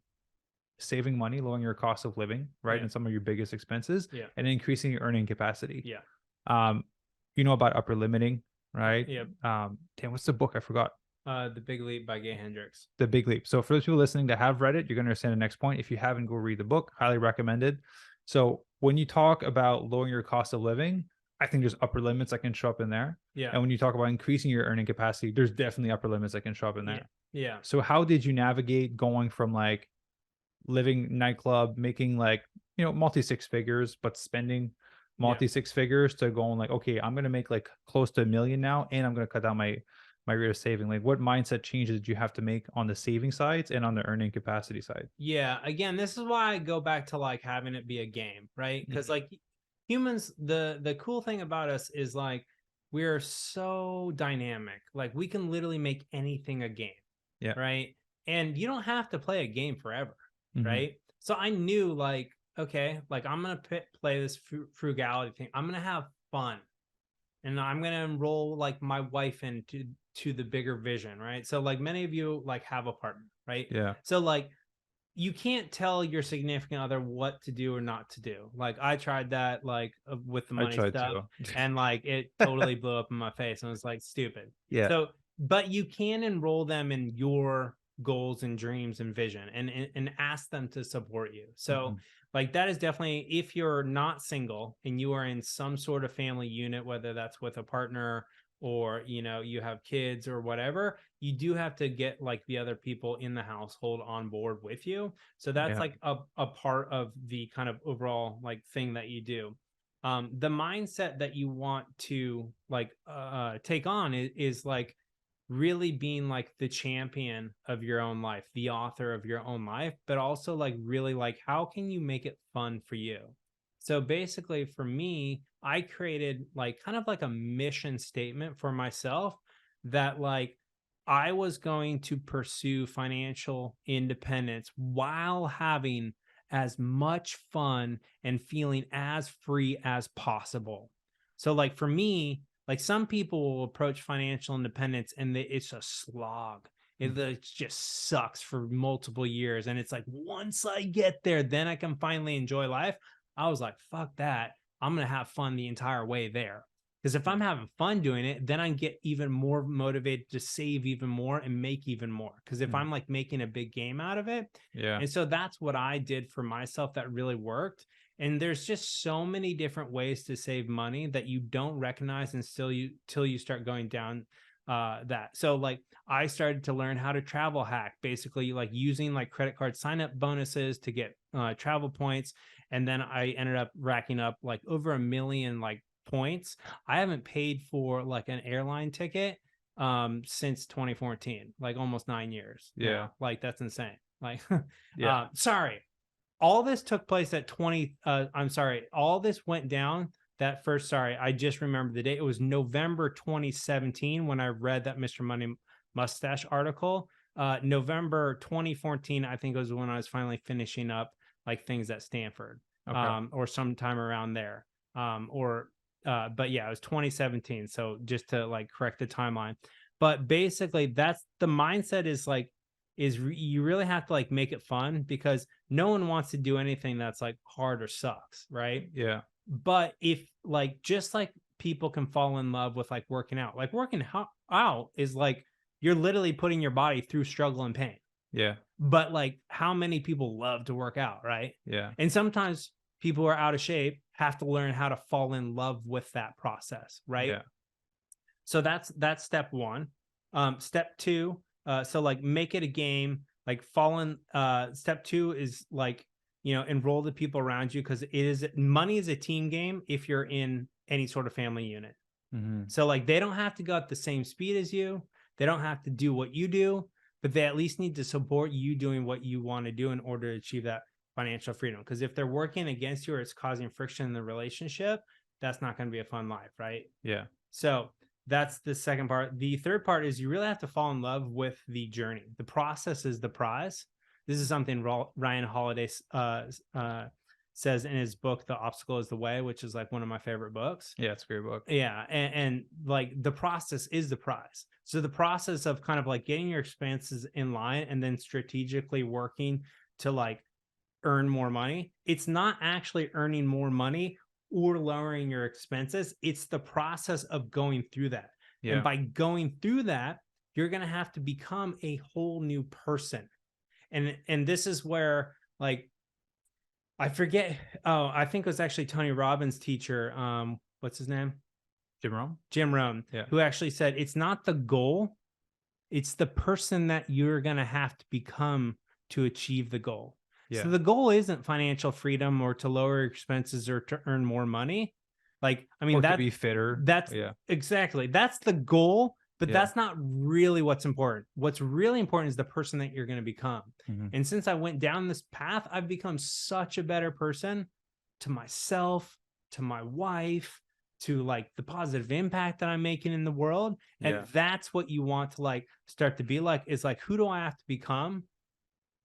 saving money, lowering your cost of living, right? And some of your biggest expenses, and increasing your earning capacity. You know about upper limiting, right? Damn, what's the book? I forgot. The Big Leap by Gay Hendricks. The Big Leap. So for those people listening that have read it, you're going to understand the next point. If you haven't, go read the book. Highly recommended. So when you talk about lowering your cost of living, I think there's upper limits that can show up in there. And when you talk about increasing your earning capacity, there's definitely upper limits that can show up in there. So how did you navigate going from like living nightclub, making like, you know, multi six figures, but spending multi six figures, to going like, okay, I'm going to make like close to $1 million now, and I'm going to cut down my rate of saving? Like, what mindset changes did you have to make on the saving sides and on the earning capacity side? Again, this is why I go back to like having it be a game, right? Because like humans, the cool thing about us is like we're so dynamic. Like we can literally make anything a game. Right. And you don't have to play a game forever. Right. So I knew like, okay, like I'm going to play this frugality thing. I'm going to have fun, and I'm going to enroll like my wife into the bigger vision. Right. So like many of you like have a partner, right? So like you can't tell your significant other what to do or not to do. Like I tried that like with the money stuff and like it totally blew up in my face, and it was like stupid. So, but you can enroll them in your goals and dreams and vision, and ask them to support you. So like that is definitely, if you're not single and you are in some sort of family unit, whether that's with a partner or, you know, you have kids or whatever, you do have to get like the other people in the household on board with you. So that's like a part of the kind of overall like thing that you do. The mindset that you want to like take on is like really being like the champion of your own life, the author of your own life, but also like really like, how can you make it fun for you? So basically for me, I created like kind of like a mission statement for myself that like I was going to pursue financial independence while having as much fun and feeling as free as possible. So like for me, like some people will approach financial independence and it's a slog. It just sucks for multiple years. And it's like, once I get there, then I can finally enjoy life. I was like, fuck that. I'm going to have fun the entire way there. Because if I'm having fun doing it, then I get even more motivated to save even more and make even more. Because if I'm like making a big game out of it. And so that's what I did for myself that really worked. And there's just so many different ways to save money that you don't recognize until you start going down that. So like I started to learn how to travel hack, basically like using like credit card sign up bonuses to get travel points. And then I ended up racking up like over 1 million like points. I haven't paid for like an airline ticket since 2014, like almost 9 years. Now. Like that's insane. Like sorry. All this took place at all this went down that first, I just remembered the date. It was November 2017 when I read that Mr. Money Mustache article. November 2014, I think, was when I was finally finishing up like things at Stanford, or sometime around there. But yeah, it was 2017. So just to like correct the timeline, but basically that's the mindset is you really have to like make it fun, because no one wants to do anything that's like hard or sucks. Right. But if like, just like people can fall in love with like working out out is like, you're literally putting your body through struggle and pain. But like, how many people love to work out? Right. And sometimes people who are out of shape have to learn how to fall in love with that process. Right. So that's step one. Step two, so like make it a game, like step two is like, you know, enroll the people around you, because money is a team game if you're in any sort of family unit. So like they don't have to go at the same speed as you. They don't have to do what you do, but they at least need to support you doing what you want to do in order to achieve that financial freedom. Because if they're working against you or it's causing friction in the relationship, that's not going to be a fun life. Right. So that's the second part. The third part is you really have to fall in love with the journey. The process is the prize. This is something Ryan Holiday says in his book, The Obstacle is the Way, which is like one of my favorite books. It's a great book. And like the process is the prize. So the process of kind of like getting your expenses in line and then strategically working to like earn more money. It's not actually earning more money or lowering your expenses. It's the process of going through that. Yeah. And by going through that, you're going to have to become a whole new person. And this is where, like, I forget. Oh, I think it was actually Tony Robbins' teacher. What's his name? Jim Rohn. Yeah. Who actually said, it's not the goal, it's the person that you're going to have to become to achieve the goal. Yeah. So the goal isn't financial freedom or to lower expenses or to earn more money. Like, I mean, or to be fitter. That's exactly. That's the goal, but that's not really what's important. What's really important is the person that you're going to become. Mm-hmm. And since I went down this path, I've become such a better person to myself, to my wife, to like the positive impact that I'm making in the world. And that's what you want to like start to be like, is like, who do I have to become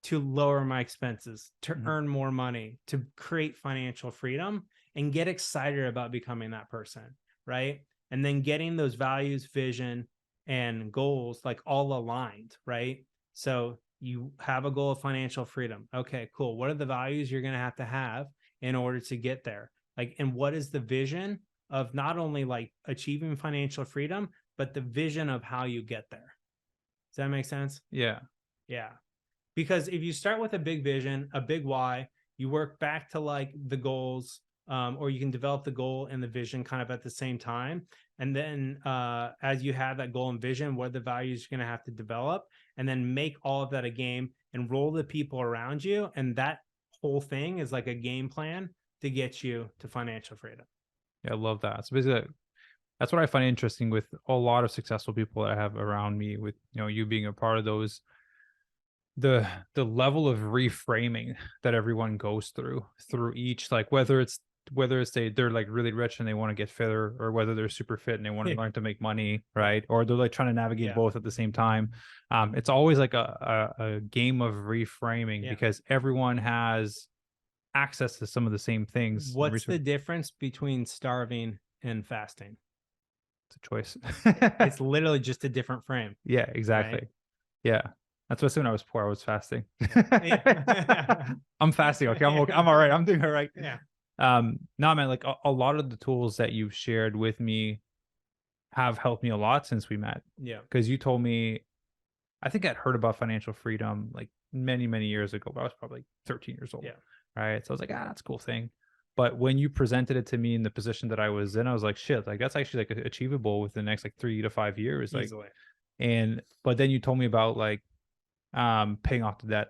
to lower my expenses, to earn more money, to create financial freedom, and get excited about becoming that person, right? And then getting those values, vision, and goals like all aligned, right? So you have a goal of financial freedom. Okay, cool. What are the values you're going to have in order to get there? Like, and what is the vision of not only like achieving financial freedom, but the vision of how you get there? Does that make sense? Yeah. Yeah. Because if you start with a big vision, a big why, you work back to like the goals, or you can develop the goal and the vision kind of at the same time. And then as you have that goal and vision, what are the values you're going to have to develop, and then make all of that a game, enroll the people around you. And that whole thing is like a game plan to get you to financial freedom. Yeah, I love that. So basically, that's what I find interesting with a lot of successful people that I have around me, with, you know, you being a part of those, the level of reframing that everyone goes through each, like whether it's they're like really rich and they want to get fitter, or whether they're super fit and they want to learn to make money, right? Or they're like trying to navigate both at the same time. It's always like a game of reframing, because everyone has access to some of the same things. What's the difference between starving and fasting? It's a choice. It's literally just a different frame. Yeah, exactly. Right? Yeah. That's what I said when I was poor. I was fasting. I'm fasting. Okay. I'm all right. I'm doing all right. Yeah. No, man, like a lot of the tools that you've shared with me have helped me a lot since we met. Yeah. Because you told me, I think I'd heard about financial freedom like many, many years ago, but I was probably like 13 years old. Yeah. Right. So I was like, that's a cool thing. But when you presented it to me in the position that I was in, I was like, shit, like that's actually like achievable within the next like 3 to 5 years. Easily. Like, but then you told me about like paying off the debt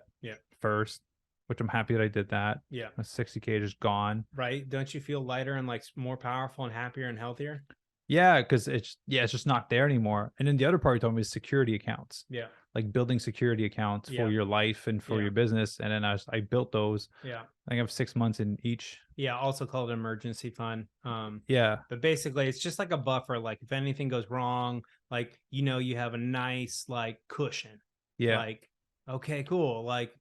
first, which I'm happy that I did that. Yeah. My 60K just gone. Right. Don't you feel lighter and like more powerful and happier and healthier? Yeah, because it's just not there anymore. And then the other part you told me is security accounts. Yeah. Like building security accounts for your life and for your business. And then I built those. Yeah. I think I have 6 months in each. Yeah. Also called an emergency fund. Yeah. But basically it's just like a buffer. Like if anything goes wrong, like, you know, you have a nice like cushion. Yeah. Like, okay, cool. Like,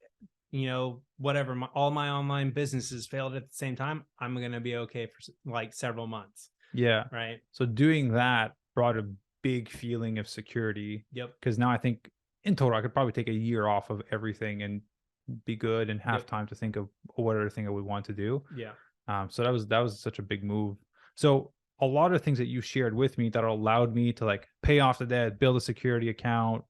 you know, whatever, all my online businesses failed at the same time, I'm going to be okay for like several months. Yeah. Right. So doing that brought a big feeling of security. Yep. Because now I think in total, I could probably take a year off of everything and be good and have time to think of what other thing I would want to do. Yeah. So that was such a big move. So a lot of things that you shared with me that allowed me to like pay off the debt, build a security account,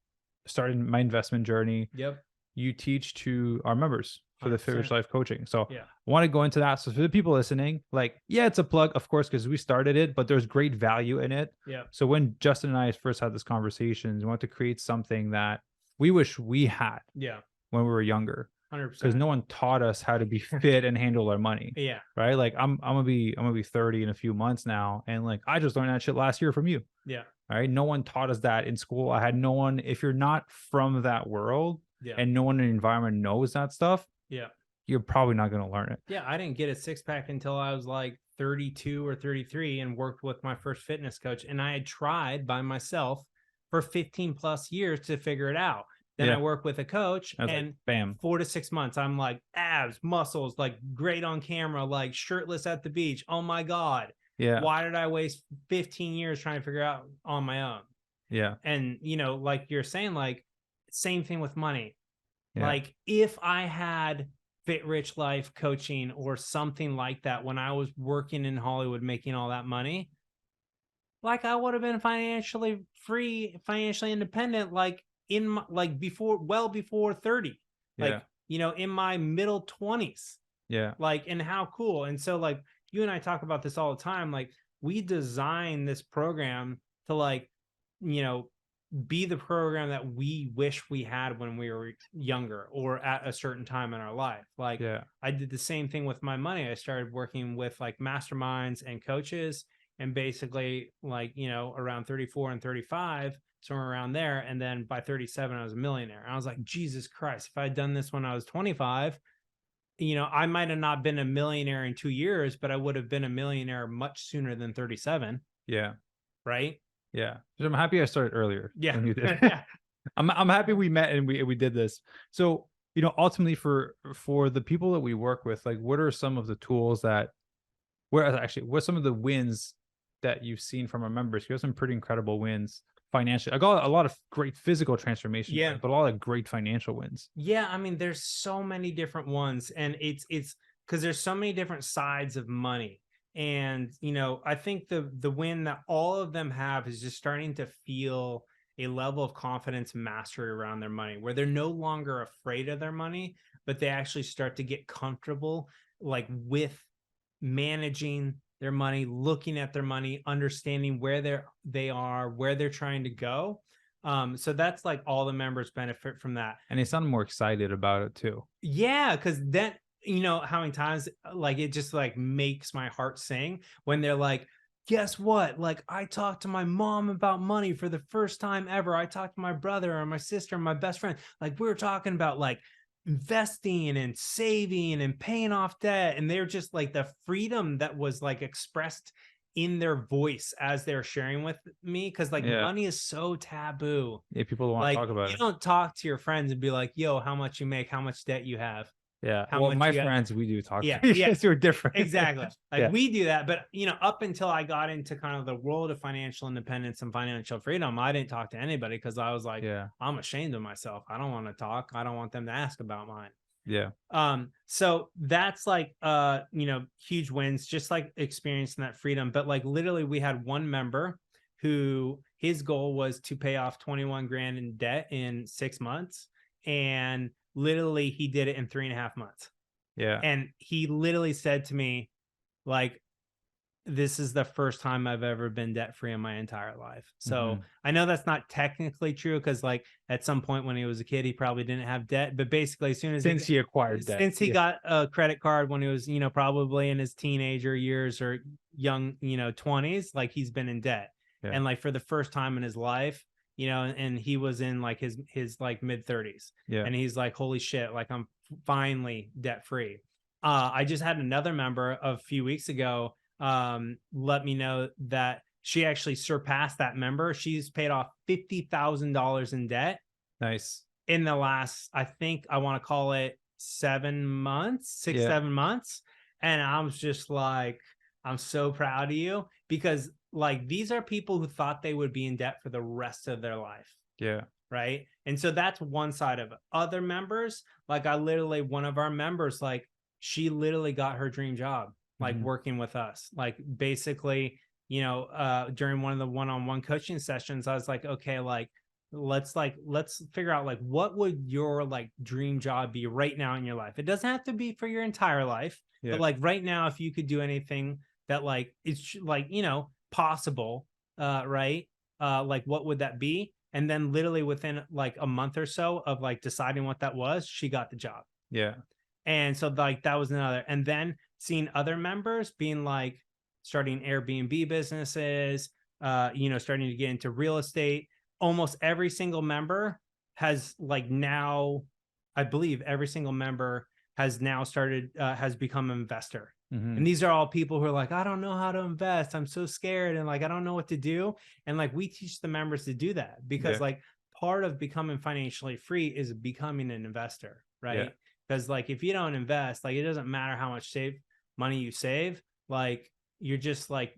started my investment journey. Yep. You teach to our members for 100%. The Fit Rich Life coaching. So I want to go into that. So for the people listening, like, it's a plug, of course, because we started it, but there's great value in it. Yeah. So when Justin and I first had this conversation, we want to create something that we wish we had when we were younger. 100%. Because no one taught us how to be fit and handle our money. Yeah. Right. Like I'm gonna be 30 in a few months now. And like, I just learned that shit last year from you. Yeah. All right. No one taught us that in school. I had no one, if you're not from that world and no one in the environment knows that stuff. Yeah. You're probably not going to learn it. Yeah. I didn't get a six pack until I was like 32 or 33 and worked with my first fitness coach. And I had tried by myself for 15 plus years to figure it out. Then I work with a coach and like, bam, 4 to 6 months, I'm like abs, muscles, like great on camera, like shirtless at the beach. Oh my God. Yeah. Why did I waste 15 years trying to figure out on my own? Yeah. And, you know, like you're saying, like same thing with money. Yeah. Like if I had Fit Rich Life coaching or something like that, when I was working in Hollywood making all that money, like I would have been financially free, financially independent, like in my, like well before 30, like, in my middle 20s. Yeah. Like, and how cool. And so like you and I talk about this all the time. Like we design this program to like, be the program that we wish we had when we were younger or at a certain time in our life. Like I did the same thing with my money. I started working with like masterminds and coaches, and basically like, around 34 and 35, somewhere around there. And then by 37, I was a millionaire. And I was like, Jesus Christ, if I had done this when I was 25, I might have not been a millionaire in 2 years, but I would have been a millionaire much sooner than 37. Yeah. Right. Yeah. So I'm happy I started earlier. Yeah. Than you did. I'm happy we met and we did this. So, ultimately for the people that we work with, like what are some of the tools what's some of the wins that you've seen from our members? You have some pretty incredible wins financially. I got a lot of great physical transformation, but a lot of great financial wins. Yeah. I mean, there's so many different ones, and it's because there's so many different sides of money. And, I think the win that all of them have is just starting to feel a level of confidence and mastery around their money, where they're no longer afraid of their money, but they actually start to get comfortable, like with managing their money, looking at their money, understanding where they are, where they're trying to go. So that's like all the members benefit from that. And they sound more excited about it too. Yeah. Cause then, how many times like it just like makes my heart sing when they're like, guess what? Like I talked to my mom about money for the first time ever. I talked to my brother or my sister and my best friend. Like we were talking about like investing and saving and paying off debt. And they're just like the freedom that was like expressed in their voice as they're sharing with me. Cause like money is so taboo. Yeah. People don't want to talk about it. You don't talk to your friends and be like, yo, how much you make, how much debt you have. Yeah. Well, my friends, we do talk. Yeah. Yes, we're different. Exactly. Like we do that. But, up until I got into kind of the world of financial independence and financial freedom, I didn't talk to anybody because I was like, I'm ashamed of myself. I don't want to talk. I don't want them to ask about mine. Yeah. So that's like, huge wins, just like experiencing that freedom. But like literally we had one member who his goal was to pay off 21 grand in debt in 6 months. And literally he did it in 3.5 months. Yeah. And he literally said to me, like, this is the first time I've ever been debt free in my entire life. So I know that's not technically true, because like at some point when he was a kid, he probably didn't have debt. But basically, as soon as he acquired debt, since he got a credit card when he was, probably in his teenager years or young, 20s, like he's been in debt. And like for the first time in his life, and he was in like his like mid 30s. Yeah. And he's like, holy shit, like I'm finally debt free. I just had another member a few weeks ago let me know that she actually surpassed that member. She's paid off $50,000 in debt. Nice. In the last, I think I want to call it 7 months, 7 months. And I was just like, I'm so proud of you, because like these are people who thought they would be in debt for the rest of their life. Yeah. Right. And so that's one side of it. Other members, like one of our members, like she literally got her dream job, like working with us. Like basically, during one of the one-on-one coaching sessions, I was like, okay, like, let's figure out like, what would your like dream job be right now in your life? It doesn't have to be for your entire life, but like right now, if you could do anything that like, it's like, possible, right? Like what would that be? And then literally within like a month or so of like deciding what that was, she got the job. Yeah. And so like, that was another, and then seeing other members being like starting Airbnb businesses, starting to get into real estate. Almost every single member has like now, I believe every single member has now started, has become an investor. And these are all people who are like, I don't know how to invest. I'm so scared. And like, I don't know what to do. And like, we teach the members to do that, because like part of becoming financially free is becoming an investor, right? Because like, if you don't invest, like, it doesn't matter how much money you save, like you're just like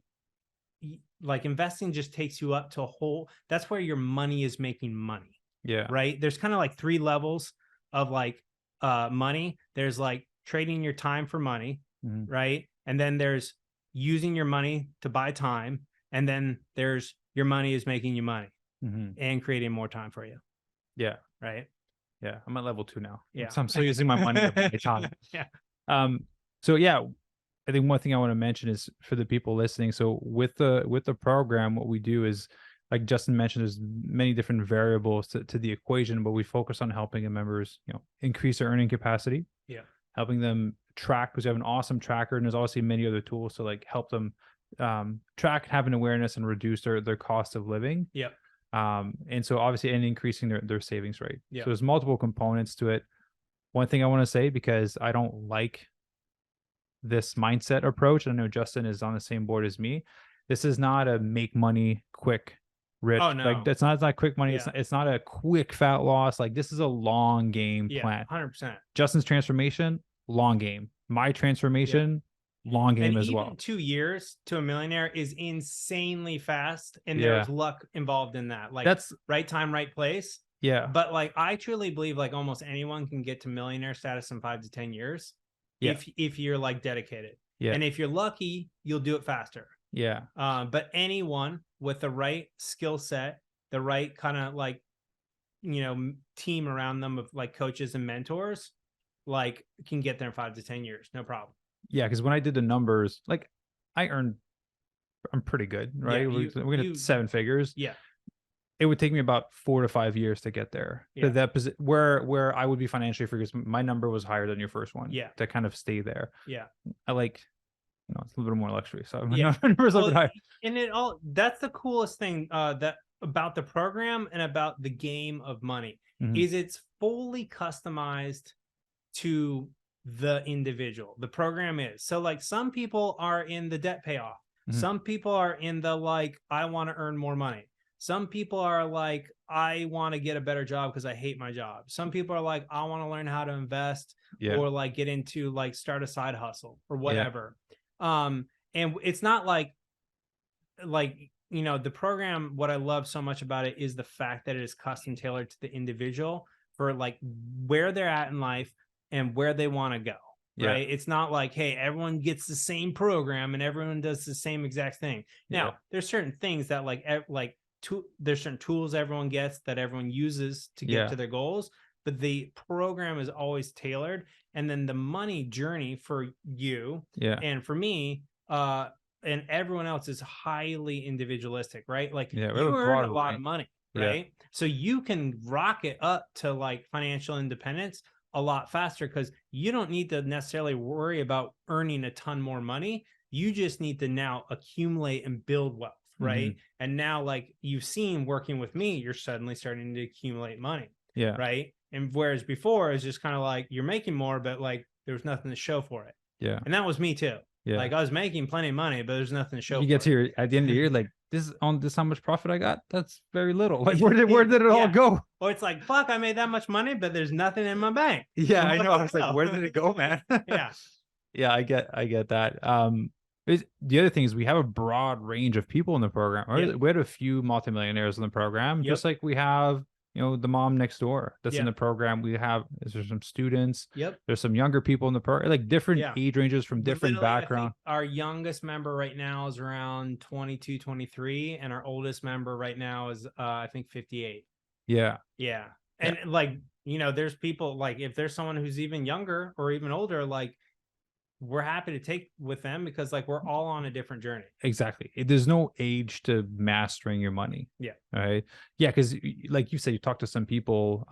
investing just takes you up to a whole, that's where your money is making money. Yeah. Right. There's kind of like 3 levels of like money. There's like trading your time for money, Mm-hmm. right? And then there's using your money to buy time. And then there's your money is making you money and creating more time for you. Yeah. Right. Yeah. I'm at level 2 now. Yeah. So I'm still using my money to buy time. Yeah. So yeah, I think one thing I want to mention is for the people listening. So with the program, what we do is, like Justin mentioned, there's many different variables to the equation, but we focus on helping the members, increase their earning capacity. Yeah. Helping them track, because we have an awesome tracker, and there's obviously many other tools to like help them track, have an awareness, and reduce their cost of living. Yeah. And so obviously, and increasing their savings rate. Yeah. So there's multiple components to it. One thing I want to say, because I don't like this mindset approach, and I know Justin is on the same board as me. This is not a make money quick rich. Oh, no. Like it's not quick money. Yeah. It's not a quick fat loss. Like this is a long game plan. 100%. Justin's transformation, long game. My transformation, long game and as even well. 2 years to a millionaire is insanely fast, and there's luck involved in that. Like that's right time, right place. Yeah. But like I truly believe like almost anyone can get to millionaire status in 5 to 10 years if you're like dedicated. Yeah. And if you're lucky, you'll do it faster. Yeah. But anyone with the right skill set, the right kind of like, team around them of like coaches and mentors, like can get there in 5 to 10 years. No problem. Yeah. Cause when I did the numbers, like I'm pretty good, right? Yeah, we're going to 7 figures. Yeah. It would take me about 4 to 5 years to get there. Yeah. That where I would be financially free, because my number was higher than your first one. Yeah. To kind of stay there. Yeah. I like, it's a little bit more luxury. So my number's a little bit higher. And that's the coolest thing that about the program and about the game of money is it's fully customized to the individual. The program is. So like some people are in the debt payoff. Some people are in the like, I want to earn more money. Some people are like, I want to get a better job because I hate my job. Some people are like, I want to learn how to invest or like get into like start a side hustle or whatever. And it's not like, the program, what I love so much about it is the fact that it is custom tailored to the individual for like where they're at in life and where they want to go. Right. It's not like, hey, everyone gets the same program and everyone does the same exact thing. Now, there's certain things that there's certain tools everyone gets that everyone uses to get to their goals, but the program is always tailored. And then the money journey for you and for me, and everyone else is highly individualistic, right? Like you earn a lot of money, right? So you can rocket up to like financial independence a lot faster because you don't need to necessarily worry about earning a ton more money. You just need to now accumulate and build wealth. Right. And now, like you've seen working with me, you're suddenly starting to accumulate money. Yeah. Right. And whereas before it's just kind of like you're making more, but like there was nothing to show for it. Yeah. And that was me too. Yeah. Like I was making plenty of money, but there's nothing to show. You get to at the end of the year, like this how much profit I got? That's very little. Like where did it all go? Or it's like, fuck, I made that much money, but there's nothing in my bank. Yeah, I know. I was like, where did it go, man? Yeah. Yeah, I get that. The other thing is we have a broad range of people in the program. We had a few multimillionaires in the program, just like we have, the mom next door that's in the program. There's some students. There's some younger people in the program, like different age ranges from different backgrounds. Our youngest member right now is around 22, 23, and our oldest member right now is I think 58. Yeah. Yeah. And like, there's people like if there's someone who's even younger or even older, like we're happy to take with them because like we're all on a different journey. Exactly. There's no age to mastering your money. Yeah. Right. Yeah. Because like you said, you talked to some people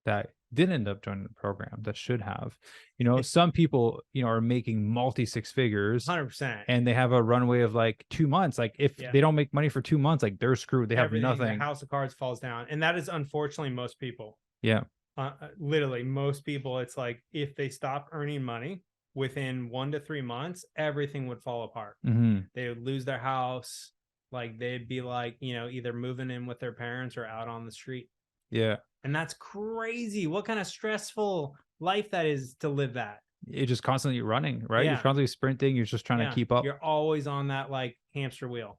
that didn't end up joining the program that should have, some people, are making multi 6 figures 100%. And they have a runway of like 2 months. Like if they don't make money for 2 months, like they're screwed. They have nothing. The house of cards falls down. And that is unfortunately most people. Yeah. Literally most people. It's like if they stop earning money within 1 to 3 months, everything would fall apart. They would lose their house. Like they'd be like, either moving in with their parents or out on the street. Yeah. And that's crazy. What kind of stressful life that is to live that. You're just constantly running, right? You're constantly sprinting. You're just trying to keep up. You're always on that like hamster wheel.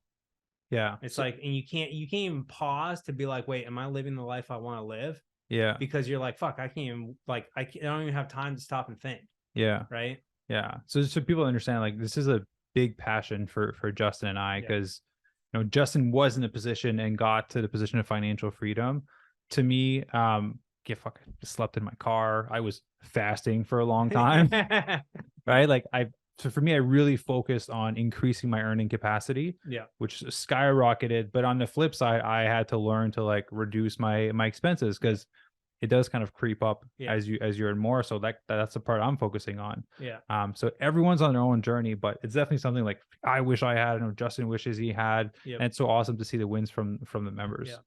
Yeah. It's like, and you can't even pause to be like, wait, am I living the life I want to live? Yeah. Because you're like, fuck, I don't even have time to stop and think. Yeah. Right. Yeah. So just so people understand, like, this is a big passion for Justin and I, because Justin was in a position and got to the position of financial freedom. To me, get fucking slept in my car. I was fasting for a long time. Right. Like so for me, I really focused on increasing my earning capacity, which skyrocketed. But on the flip side, I had to learn to like reduce my expenses, because it does kind of creep up as you earn more. So that's the part I'm focusing on. So everyone's on their own journey, but it's definitely something like I wish I had, and Justin wishes he had. And it's so awesome to see the wins from the members.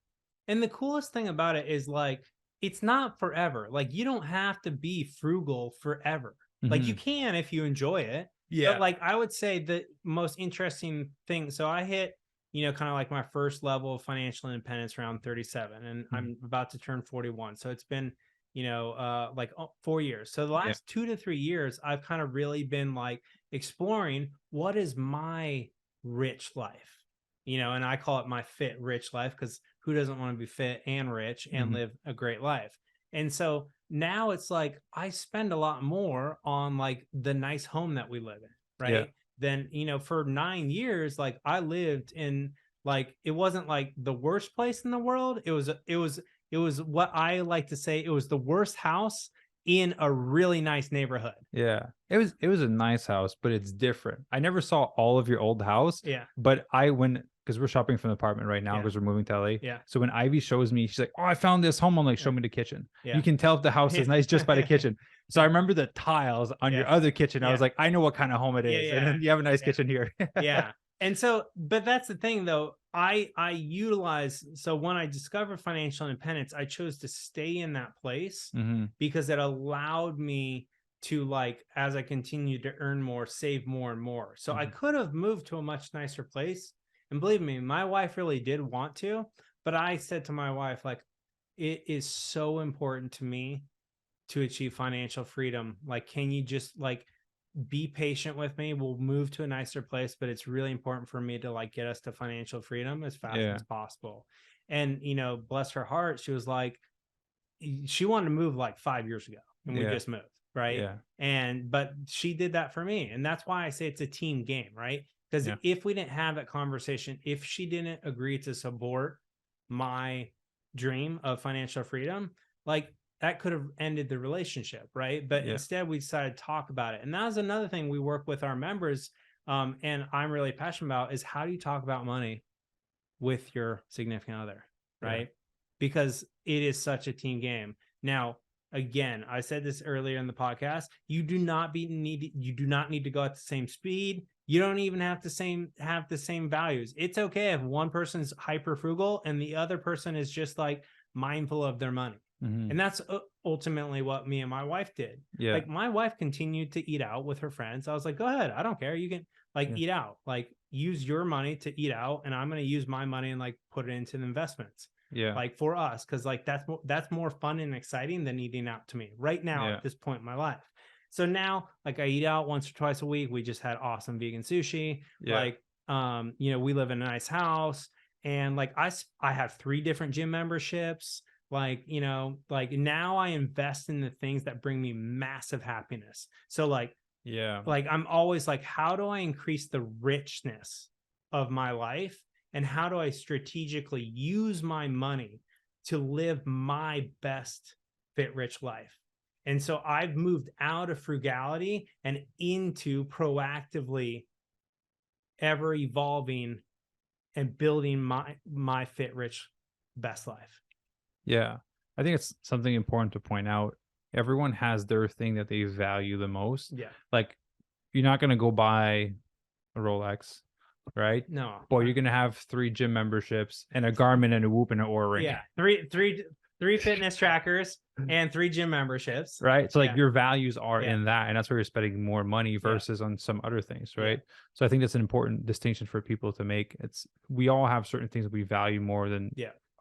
And the coolest thing about it is, like, it's not forever. Like, you don't have to be frugal forever. Like, you can if you enjoy it. But like, I would say the most interesting thing. So I hit, kind of like my first level of financial independence around 37, and I'm about to turn 41. So it's been, like 4 years. So the last 2 to 3 years, I've kind of really been like exploring what is my rich life, and I call it my fit rich life, because who doesn't want to be fit and rich and live a great life? And so now it's like I spend a lot more on like the nice home that we live in, right? Then, for 9 years, like I lived in, like, it wasn't like the worst place in the world. It was what I like to say, it was the worst house in a really nice neighborhood. Yeah. It was a nice house, but it's different. I never saw all of your old house. But because we're shopping for an apartment right now, because we're moving to LA. So when Ivy shows me, she's like, "Oh, I found this home." I'm like, "Show me the kitchen." You can tell if the house is nice just by the kitchen. So I remember the tiles on your other kitchen. I was like, I know what kind of home it is. And then you have a nice kitchen here. And so, but that's the thing though. I utilize, so when I discovered financial independence, I chose to stay in that place because it allowed me to, like, as I continued to earn more, save more and more. So I could have moved to a much nicer place. And believe me, my wife really did want to, but I said to my wife, like, it is so important to me to achieve financial freedom. Like, can you just like be patient with me? We'll move to a nicer place, but it's really important for me to like get us to financial freedom as fast as possible. And, bless her heart, she was like, she wanted to move like 5 years ago, and we just moved. Right. But she did that for me. And that's why I say it's a team game, right? Because if we didn't have that conversation, if she didn't agree to support my dream of financial freedom, like, that could have ended the relationship, right? But instead we decided to talk about it. And that was another thing we work with our members, and I'm really passionate about, is how do you talk about money with your significant other, right? Because it is such a team game. Now, again, I said this earlier in the podcast, you do not need to go at the same speed. You don't even have the same values. It's okay if one person's hyper frugal and the other person is just like mindful of their money. And that's ultimately what me and my wife did. Like, my wife continued to eat out with her friends. I was like, go ahead. I don't care. You can eat out, like, use your money to eat out. And I'm going to use my money and like put it into the investments. Like, for us. Cause like, that's more fun and exciting than eating out to me right now at this point in my life. So now, like, I eat out once or twice a week. We just had awesome vegan sushi. Like, we live in a nice house, and like, I have 3 different gym memberships. Like, like, now I invest in the things that bring me massive happiness. So like, like, I'm always like, how do I increase the richness of my life? And how do I strategically use my money to live my best fit rich life? And so I've moved out of frugality and into proactively ever evolving and building my fit rich best life. Yeah. I think it's something important to point out. Everyone has their thing that they value the most. Like, you're not going to go buy a Rolex, right? No. But you're going to have 3 gym memberships and a Garmin and a Whoop and an Oura ring. Three fitness trackers and 3 gym memberships. Right. So like, your values are in that, and that's where you're spending more money versus on some other things. Right. So I think that's an important distinction for people to make. We all have certain things that we value more than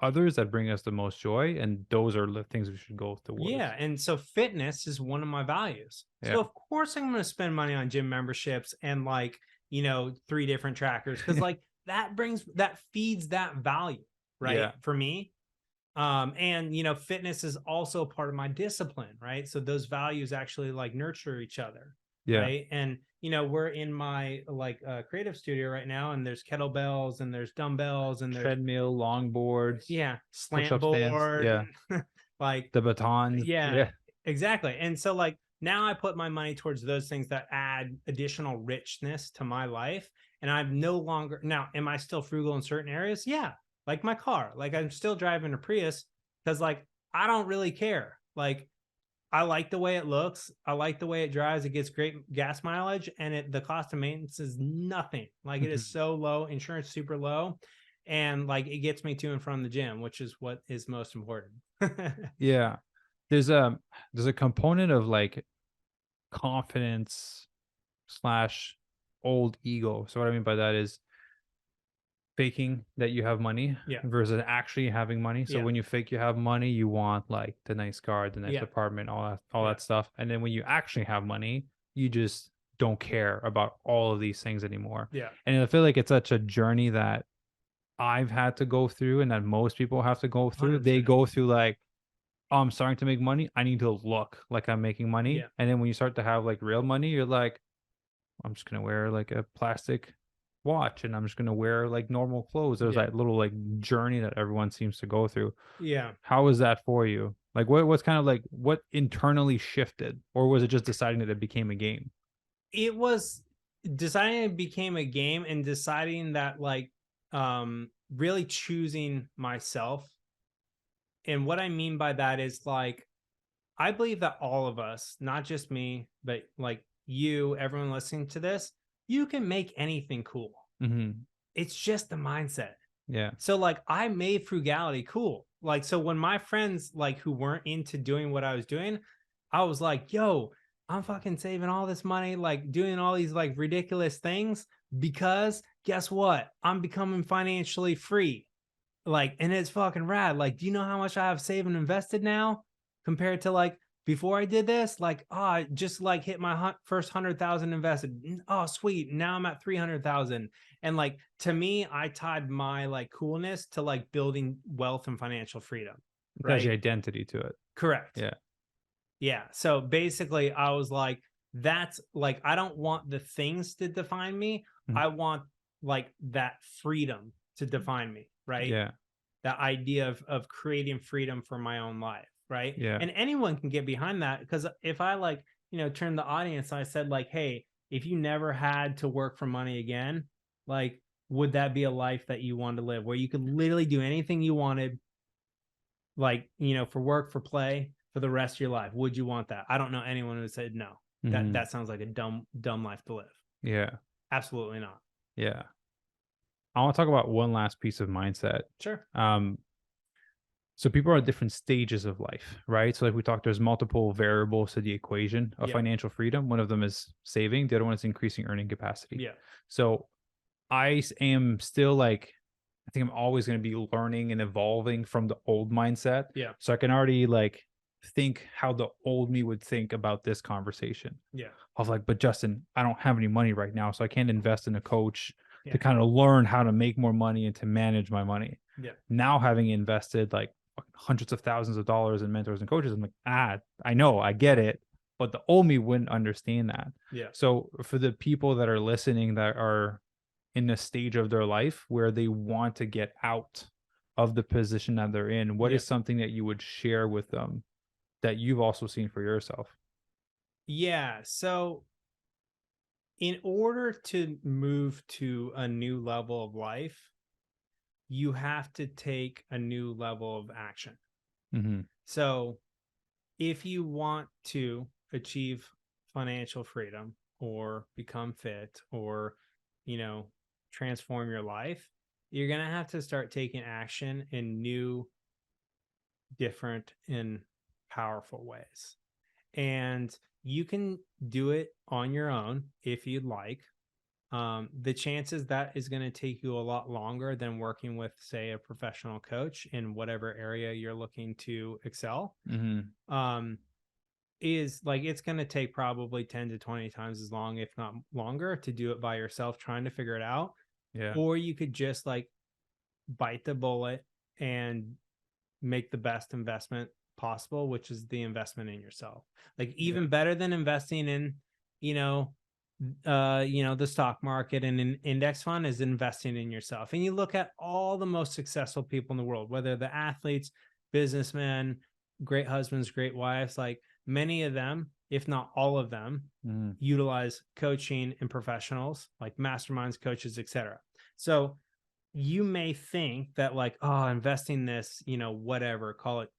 others that bring us the most joy, and those are the things we should go towards. And so fitness is one of my values. So of course I'm going to spend money on gym memberships and like, 3 different trackers, because like that feeds that value, right? For me. And, fitness is also part of my discipline, right? So those values actually like nurture each other. Yeah. Right. And, we're in my creative studio right now, and there's kettlebells and there's dumbbells and there's treadmill, longboards, slant push-up stands. board, Yeah. like The batons. Yeah. exactly. And so now I put my money towards those things that add additional richness to my life. And I'm no longer now, am I still frugal in certain areas? Yeah. Like my car, I'm still driving a Prius because I don't really care. I like the way it looks. I like the way it drives. It gets great gas mileage, and the cost of maintenance is nothing. It is so low, insurance super low, and it gets me to and from the gym, which is what is most important. Yeah. There's a component of confidence / old ego. So what I mean by that is faking that you have money versus actually having money. So when you fake you have money, you want the nice car, the nice apartment, all that stuff. And then when you actually have money, you just don't care about all of these things anymore. Yeah. And I feel like it's such a journey that I've had to go through, and that most people have to go through. 100%. They go through oh, I'm starting to make money. I need to look like I'm making money. Yeah. And then when you start to have real money, you're like, I'm just gonna wear a plastic watch, and I'm just gonna wear normal clothes. There's that little journey that everyone seems to go through. Yeah. How is that for you? What's kind of what internally shifted, or was it just deciding that it became a game? It was deciding it became a game, and deciding that really choosing myself. And what I mean by that is I believe that all of us, not just me, but you, everyone listening to this, you can make anything cool. Mm-hmm. It's just the mindset. Yeah. So I made frugality cool. So when my friends who weren't into doing what I was doing, I was like, yo, I'm fucking saving all this money, doing all these ridiculous things, because guess what? I'm becoming financially free. And it's fucking rad. Do you know how much I have saved and invested now compared to before I did this? I just hit my first 100,000 invested. Oh, sweet. Now I'm at 300,000. And to me, I tied my coolness to building wealth and financial freedom. Right? There's your identity to it. Correct. Yeah. Yeah. So basically I was that's I don't want the things to define me. Mm-hmm. I want that freedom to define me. Right. Yeah. That idea of creating freedom for my own life. Right. Yeah. And anyone can get behind that, because if I turn the audience, I said hey, if you never had to work for money again, would that be a life that you wanted to live, where you could literally do anything you wanted, for work, for play, for the rest of your life? Would you want that? I don't know anyone who said no. Mm-hmm. That sounds like a dumb life to live. Yeah. Absolutely not. Yeah. I want to talk about one last piece of mindset. Sure. So people are at different stages of life, right? So we talked, there's multiple variables to the equation of financial freedom. One of them is saving. The other one is increasing earning capacity. Yeah. So I am still I think I'm always going to be learning and evolving from the old mindset. Yeah. So I can already think how the old me would think about this conversation. Yeah. Of but Justin, I don't have any money right now, so I can't invest in a coach to kind of learn how to make more money and to manage my money. Yeah. Now, having invested hundreds of thousands of dollars in mentors and coaches, I'm I know, I get it, but the old me wouldn't understand that. Yeah. So for the people that are listening that are in a stage of their life where they want to get out of the position that they're in, what is something that you would share with them that you've also seen for yourself? Yeah. So in order to move to a new level of life, you have to take a new level of action. Mm-hmm. So if you want to achieve financial freedom, or become fit, or, transform your life, you're going to have to start taking action in new, different, and powerful ways. And you can do it on your own if you'd like. The chances that is going to take you a lot longer than working with, say, a professional coach in whatever area you're looking to excel. Mm-hmm. Is it's going to take probably 10 to 20 times as long, if not longer, to do it by yourself, trying to figure it out. Yeah. Or you could just bite the bullet and make the best investment possible, which is the investment in yourself. Like even better than investing in, the stock market and an index fund is investing in yourself. And you look at all the most successful people in the world, whether the athletes, businessmen, great husbands, great wives, like many of them, if not all of them, utilize coaching and professionals like masterminds, coaches, etc. So you may think that like, oh, investing this, whatever, call it,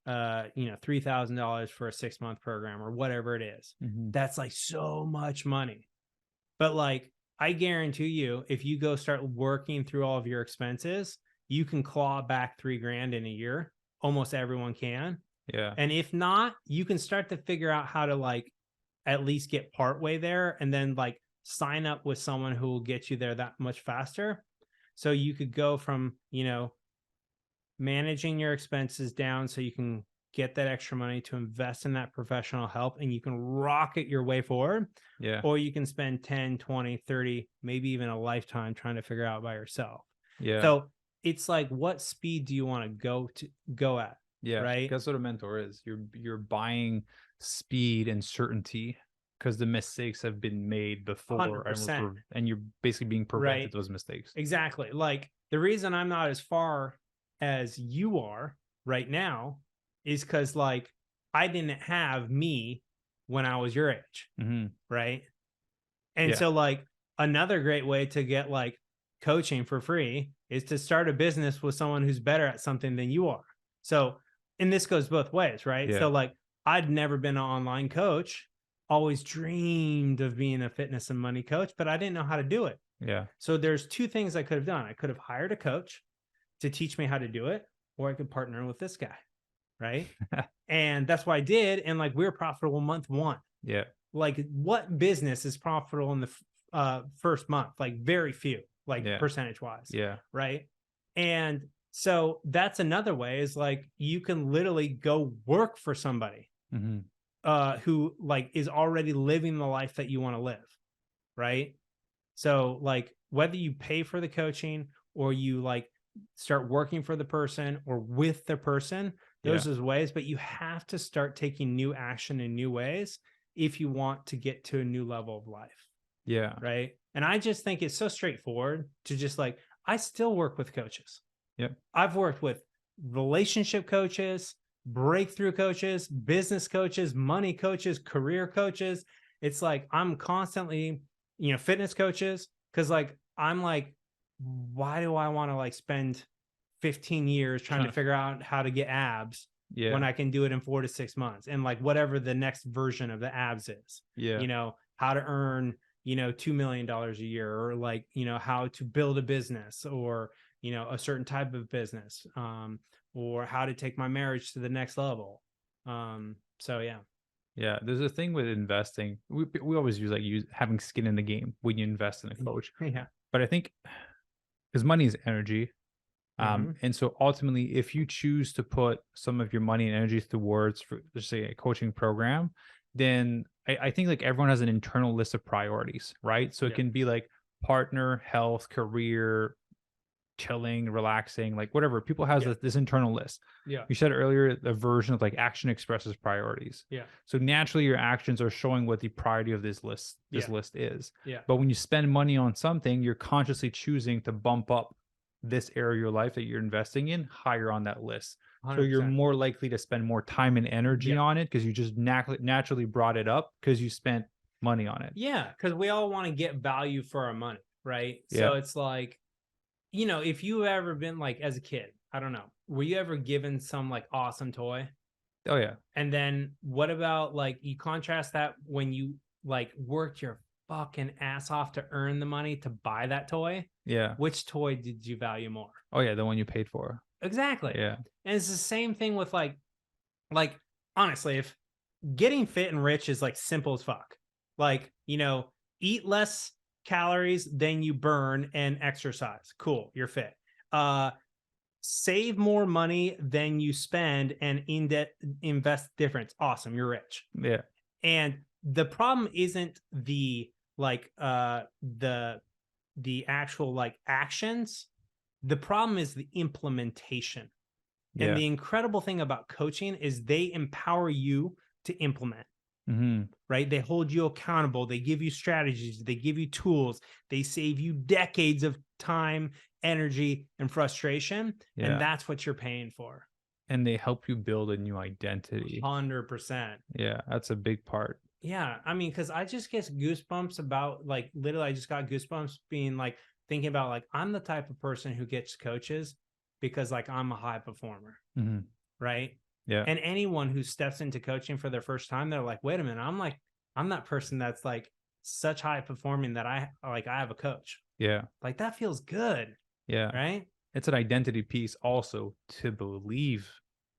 $3,000 for a 6-month program or whatever it is. That's like so much money. But like, I guarantee you, if you go start working through all of your expenses, you can claw back $3,000 in a year. Almost everyone can. Yeah. And if not, you can start to figure out how to like at least get partway there and then like sign up with someone who will get you there that much faster. So you could go from, managing your expenses down so you can get that extra money to invest in that professional help and you can rocket your way forward. Yeah. Or you can spend 10, 20, 30, maybe even a lifetime trying to figure out by yourself. Yeah. So it's like, what speed do you want to go at? Yeah. Right. That's what a mentor is. You're buying speed and certainty because the mistakes have been made before 100%. and you're basically being prevented those mistakes. Exactly. Like the reason I'm not as far as you are right now is because like I didn't have me when I was your age. Right. And so like another great way to get like coaching for free is to start a business with someone who's better at something than you are. So, and this goes both ways, right? So like I'd never been an online coach, always dreamed of being a fitness and money coach, but I didn't know how to do it. Yeah. So there's two things I could have done. I could have hired a coach to teach me how to do it, or I could partner with this guy. Right. And that's what I did. And like, we were profitable month 1. Yeah. Like what business is profitable in the first month? Like very few, like percentage wise. Yeah. Right. And so that's another way is like, you can literally go work for somebody who like is already living the life that you want to live. Right. So like whether you pay for the coaching or you like start working for the person or with the person, those are ways, but you have to start taking new action in new ways if you want to get to a new level of life. Yeah. Right. And I just think it's so straightforward to just like, I still work with coaches. Yep. I've worked with relationship coaches, breakthrough coaches, business coaches, money coaches, career coaches. It's like, I'm constantly, fitness coaches. Cause like, I'm like, why do I want to like spend 15 years trying to figure out how to get abs when I can do it in 4 to 6 months and like whatever the next version of the abs is, how to earn, $2 million a year or like, how to build a business or, a certain type of business, or how to take my marriage to the next level. So yeah. Yeah. There's a thing with investing. We always use having skin in the game when you invest in a coach. Yeah. But I think because money is energy. And so ultimately, if you choose to put some of your money and energy towards, for, let's say, a coaching program, then I think like everyone has an internal list of priorities, right? So it can be like partner, health, career, chilling, relaxing, like whatever. People has this internal list. Yeah. You said earlier, the version of like action expresses priorities. Yeah. So naturally your actions are showing what the priority of this list is. Yeah. But when you spend money on something, you're consciously choosing to bump up this area of your life that you're investing in higher on that list. 100%. So you're more likely to spend more time and energy on it because you just naturally brought it up because you spent money on it. Yeah. Because we all want to get value for our money, right? So it's like, if you've ever been like as a kid, I don't know, were you ever given some like awesome toy? Oh yeah. And then what about like you contrast that when you like worked your fucking ass off to earn the money to buy that toy? Yeah. Which toy did you value more? Oh yeah, the one you paid for. Exactly. Yeah. And it's the same thing with like honestly, if getting fit and rich is like simple as fuck, like, eat less calories than you burn and exercise. Cool. You're fit. Save more money than you spend and invest difference. Awesome. You're rich. Yeah. And the problem isn't the like the actual like actions. The problem is the implementation, And the incredible thing about coaching is they empower you to implement. Right? They hold you accountable. They give you strategies. They give you tools. They save you decades of time, energy, and frustration. Yeah. And that's what you're paying for. And they help you build a new identity. 100%. Yeah, that's a big part. Yeah. I mean, because I just get goosebumps about, like, literally, I just got goosebumps being like, thinking about, like, I'm the type of person who gets coaches because, like, I'm a high performer. Right? Yeah. And anyone who steps into coaching for their first time, they're like, wait a minute, I'm that person that's like such high performing that I have a coach. Yeah. Like, that feels good. Yeah. Right? It's an identity piece also to believe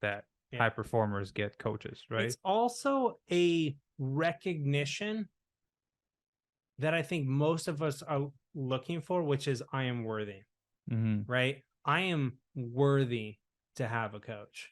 that high performers get coaches, right? It's also a recognition that I think most of us are looking for, which is I am worthy. Right? I am worthy to have a coach.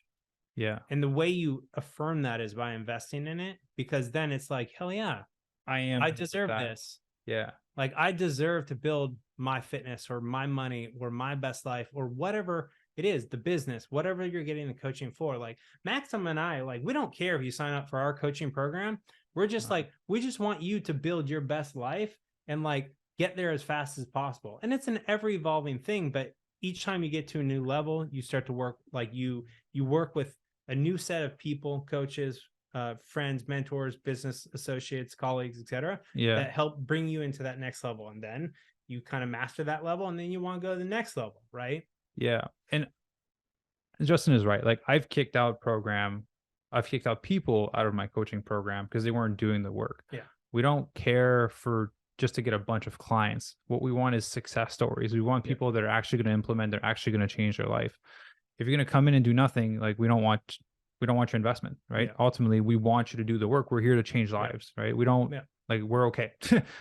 Yeah. And the way you affirm that is by investing in it, because then it's like, hell yeah, I deserve this. Yeah. Like, I deserve to build my fitness or my money or my best life or whatever it is, the business, whatever you're getting the coaching for. Like, Maxim and I, like, we don't care if you sign up for our coaching program. We're just like, we just want you to build your best life and, like, get there as fast as possible. And it's an ever evolving thing, but each time you get to a new level, you start to work, like, you work with a new set of people, coaches, friends, mentors, business associates, colleagues, etc. that help bring you into that next level. And then you kind of master that level, and then you want to go to the next level, right? Yeah. And Justin is right. Like, I've kicked out people out of my coaching program because they weren't doing the work. Yeah. We don't care for just to get a bunch of clients. What we want is success stories. We want people that are actually going to implement, they're actually going to change their life. If you're going to come in and do nothing, like, we don't want your investment, right? Yeah. Ultimately, we want you to do the work. We're here to change lives, right? We don't like, we're okay.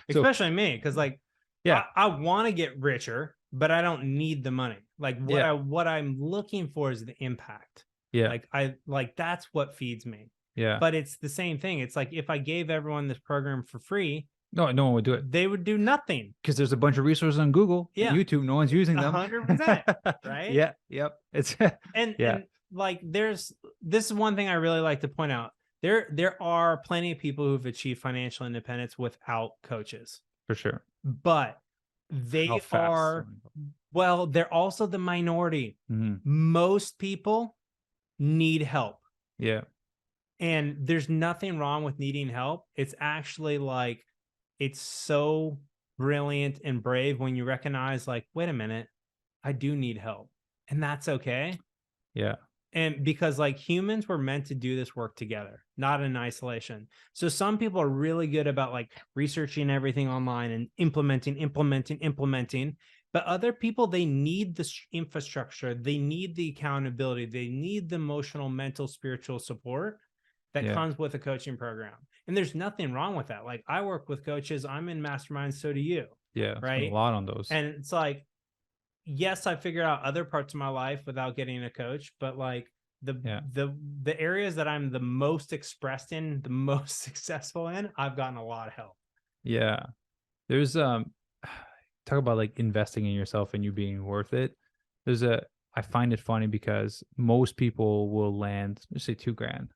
Especially me, because, like, I want to get richer, but I don't need the money. Like, what I'm looking for is the impact. Yeah. Like that's what feeds me. Yeah. But it's the same thing. It's like, if I gave everyone this program for free, no one would do it. They would do nothing, because there's a bunch of resources on Google, and YouTube. No one's using them. 100%. Right? Yeah. Yep. It's and like, this is one thing I really like to point out. There are plenty of people who've achieved financial independence without coaches, for sure. But they're also the minority. Most people need help. Yeah. And there's nothing wrong with needing help. It's actually, like, it's so brilliant and brave when you recognize, like, wait a minute, I do need help. And that's okay. Yeah. And because, like, humans were meant to do this work together, not in isolation. So some people are really good about, like, researching everything online and implementing. But other people, they need the infrastructure. They need the accountability. They need the emotional, mental, spiritual support that comes with a coaching program. And there's nothing wrong with that. Like, I work with coaches. I'm in masterminds. So do you. Yeah. Right. A lot on those. And it's like, yes, I figured out other parts of my life without getting a coach, but, like, the areas that I'm the most expressed in, the most successful in, I've gotten a lot of help. Yeah. There's talk about, like, investing in yourself and you being worth it. I find it funny because most people will land, let's say, $2,000.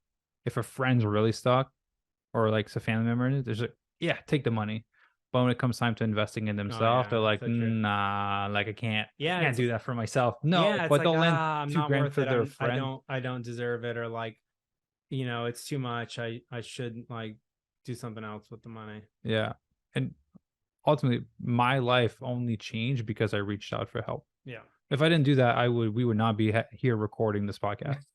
If a friend's really stuck, or, like, it's a family member, there's take the money. But when it comes time to investing in themselves, they're like, nah, like, I can't do that for myself. No, but they'll lend $2,000 for their friend. I don't deserve it, or, like, it's too much. I should, like, do something else with the money. Yeah. And ultimately, my life only changed because I reached out for help. Yeah. If I didn't do that, we would not be here recording this podcast.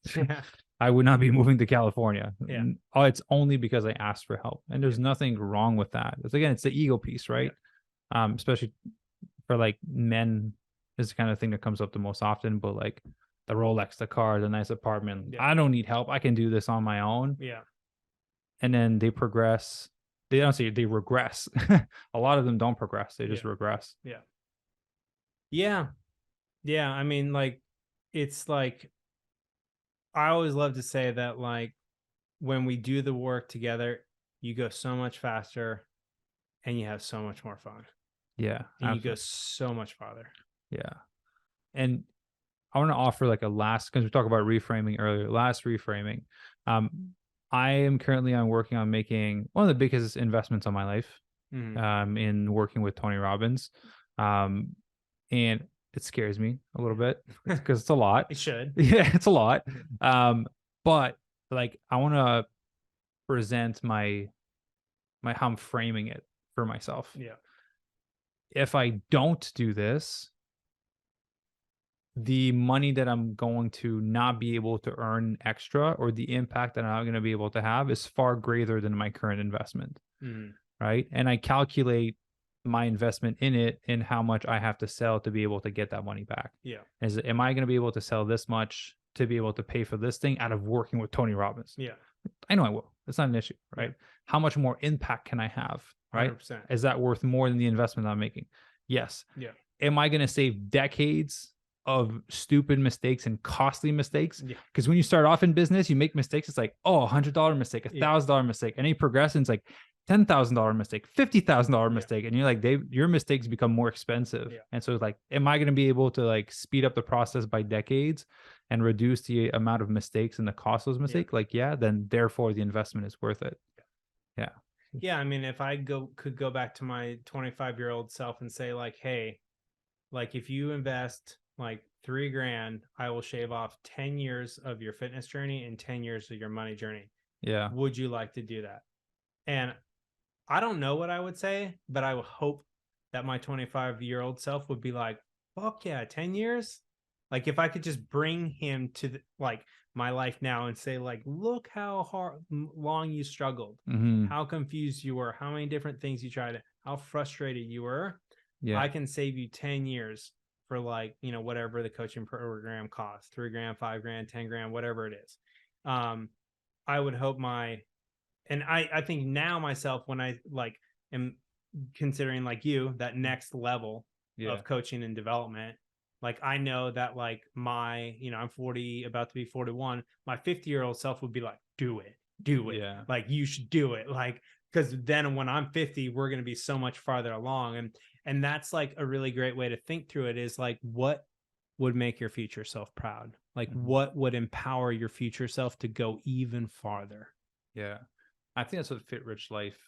I would not be moving to California. Yeah. It's only because I asked for help. And there's nothing wrong with that. It's the ego piece, right? Yeah. Especially for, like, men, is the kind of thing that comes up the most often. But, like, the Rolex, the car, the nice apartment, I don't need help. I can do this on my own. Yeah. And then they progress. They don't say they regress. A lot of them don't progress. They just regress. Yeah. Yeah. Yeah. I mean, like, it's like, I always love to say that, like, when we do the work together, you go so much faster and you have so much more fun. Yeah. And you go so much farther. Yeah. And I want to offer like a last, because we talked about reframing earlier, last reframing. I am currently working on making one of the biggest investments of my life, in working with Tony Robbins. And it scares me a little bit because it's a lot. It should. Yeah, it's a lot. But like, I want to present my how I'm framing it for myself. Yeah. If I don't do this, the money that I'm going to not be able to earn extra, or the impact that I'm not going to be able to have, is far greater than my current investment. Right. And I calculate my investment in it and how much I have to sell to be able to get that money back. Yeah. Am I going to be able to sell this much to be able to pay for this thing out of working with Tony Robbins? Yeah. I know I will. It's not an issue, right? Yeah. How much more impact can I have, right? 100%. Is that worth more than the investment I'm making? Yes. Yeah. Am I going to save decades of stupid mistakes and costly mistakes? Yeah. Because when you start off in business, you make mistakes. It's like, oh, $100 mistake, $1,000 mistake. And then you progress, and it's like $10,000 mistake, $50,000 mistake. And you're like, your mistakes become more expensive. And so it's like, am I going to be able to like speed up the process by decades and reduce the amount of mistakes and the cost of those mistakes? Like, then therefore the investment is worth it. Yeah. Yeah. I mean, if I could go back to my 25-year-old self and say like, hey, like if you invest like $3,000, I will shave off 10 years of your fitness journey and 10 years of your money journey. Yeah. Would you like to do that? And I don't know what I would say, but I would hope that my 25-year-old self would be like, fuck yeah, 10 years. Like if I could just bring him to like my life now and say like, look how long you struggled, how confused you were, how many different things you tried, how frustrated you were. Yeah. I can save you 10 years for like, you know, whatever the coaching program costs, $3,000, $5,000, $10,000, whatever it is. I would hope and I think now myself, when I like am considering like you, that next level of coaching and development, like I know that like I'm 40, about to be 41, my 50-year-old self would be like, do it. Yeah. Like you should do it. Like, because then when I'm 50, we're going to be so much farther along. And that's like a really great way to think through it, is like, what would make your future self proud? Like what would empower your future self to go even farther? Yeah. I think that's what Fit Rich Life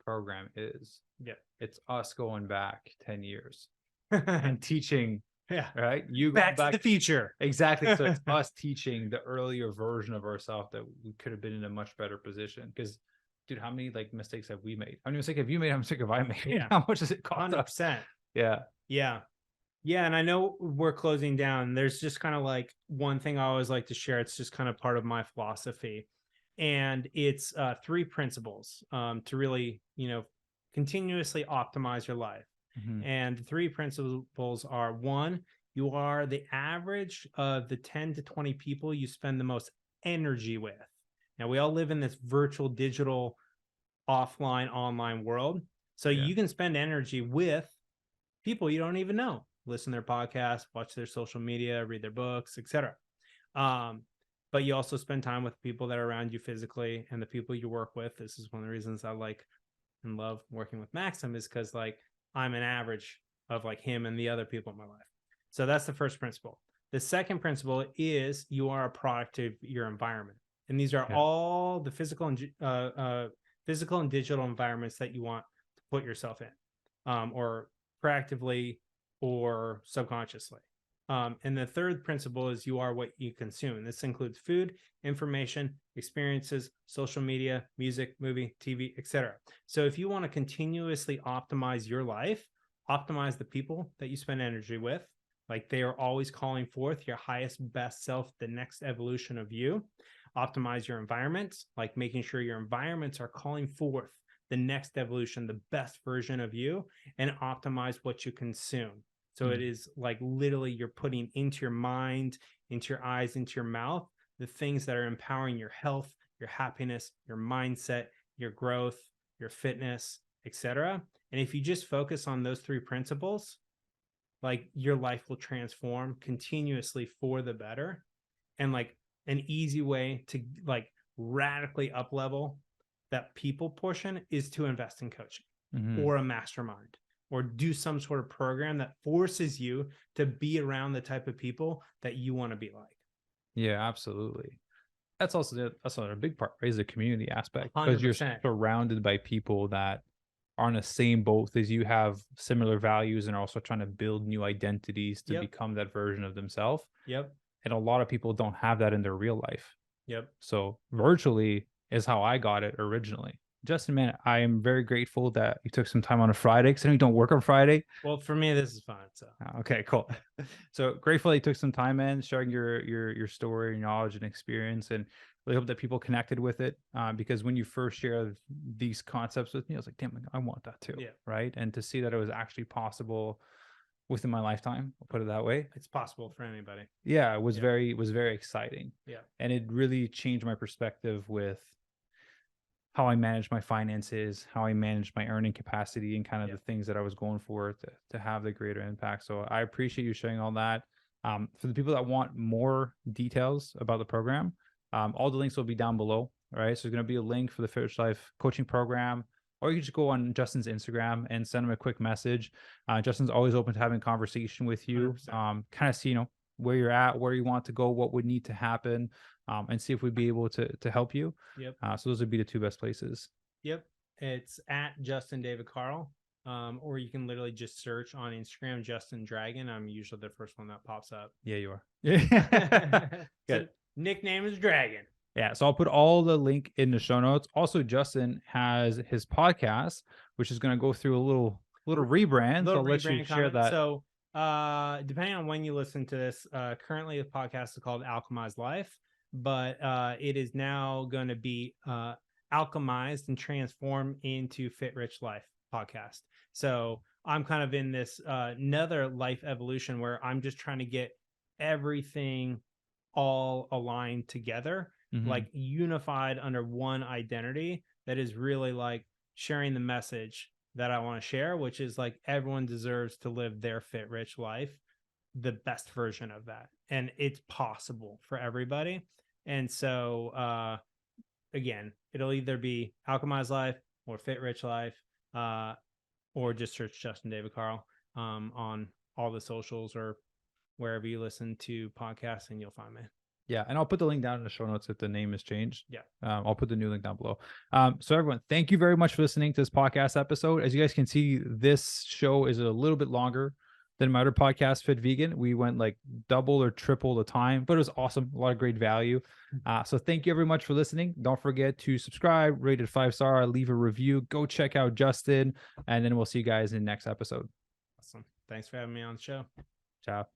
program is. Yeah. It's us going back 10 years and teaching. Yeah. Right. You go back to the future. Exactly. So it's us teaching the earlier version of ourselves that we could have been in a much better position. Because, dude, how many like mistakes have we made? How many mistakes have you made? How many mistakes have I made? Yeah. How much does it cost? 100%. Yeah. Yeah. Yeah. And I know we're closing down. There's just kind of like one thing I always like to share. It's just kind of part of my philosophy. And it's 3 principles to really, continuously optimize your life. And the 3 principles are: 1, you are the average of the 10 to 20 people you spend the most energy with. Now, we all live in this virtual, digital, offline, online world. So you can spend energy with people you don't even know. Listen to their podcasts, watch their social media, read their books, etc. But you also spend time with people that are around you physically and the people you work with. This is one of the reasons I like and love working with Maxim, is because like I'm an average of like him and the other people in my life. So that's the first principle. The second principle is you are a product of your environment. And these are all the physical and digital environments that you want to put yourself in, or proactively or subconsciously. And the third principle is you are what you consume. This includes food, information, experiences, social media, music, movie, TV, etc. So if you want to continuously optimize your life, optimize the people that you spend energy with, like they are always calling forth your highest, best self, the next evolution of you. Optimize your environments, like making sure your environments are calling forth the next evolution, the best version of you, and optimize what you consume. So it is like literally you're putting into your mind, into your eyes, into your mouth, the things that are empowering your health, your happiness, your mindset, your growth, your fitness, etc. And if you just focus on those 3 principles, like your life will transform continuously for the better. And like an easy way to like radically up level that people portion is to invest in coaching or a mastermind or do some sort of program that forces you to be around the type of people that you want to be like. Yeah, absolutely. That's another big part, right? Is the community aspect, because you're 100%. surrounded by people that are on the same boat as you, have similar values, and are also trying to build new identities to become that version of themselves. Yep. And a lot of people don't have that in their real life. Yep. So virtually is how I got it originally. Justin, man, I am very grateful that you took some time on a Friday, because I know you don't work on Friday. Well, for me, this is fun. So okay, cool. So grateful that you took some time, man, sharing your story, your knowledge, and experience, and really hope that people connected with it. Because when you first shared these concepts with me, I was like, damn, I want that too. Yeah. Right. And to see that it was actually possible within my lifetime, I'll put it that way. It's possible for anybody. Yeah, it was very exciting. Yeah. And it really changed my perspective with how I manage my finances, how I manage my earning capacity, and kind of the things that I was going for to have the greater impact. So I appreciate you sharing all that. For the people that want more details about the program, all the links will be down below. All right. So there's going to be a link for the Fit Rich Life coaching program, or you can just go on Justin's Instagram and send him a quick message. Justin's always open to having conversation with you, kind of see, where you're at, where you want to go, what would need to happen, and see if we'd be able to help you. Yep. So those would be the two best places. Yep. It's at Justin David Carl. Or you can literally just search on Instagram, Justin Dragon. I'm usually the first one that pops up. Yeah, you are. Yeah. So nickname is Dragon. Yeah. So I'll put all the link in the show notes. Also, Justin has his podcast, which is going to go through a little rebrand. So I'll let you share that. So depending on when you listen to this, currently the podcast is called Alchemized Life, but it is now going to be alchemized and transformed into Fit Rich Life podcast. So I'm kind of in this another life evolution where I'm just trying to get everything all aligned together, like unified under one identity that is really like sharing the message that I want to share, which is like everyone deserves to live their fit rich life, the best version of that. And it's possible for everybody. And so again, it'll either be Alchemized Life or Fit Rich Life, or just search Justin David Carl on all the socials or wherever you listen to podcasts, and you'll find me. Yeah, and I'll put the link down in the show notes if the name has changed. Yeah. I'll put the new link down below. So everyone, thank you very much for listening to this podcast episode. As you guys can see, this show is a little bit longer than my other podcast, Fit Vegan. We went like double or triple the time, but it was awesome. A lot of great value. So thank you very much for listening. Don't forget to subscribe, rate it 5-star, leave a review. Go check out Justin, and then we'll see you guys in the next episode. Awesome. Thanks for having me on the show. Ciao.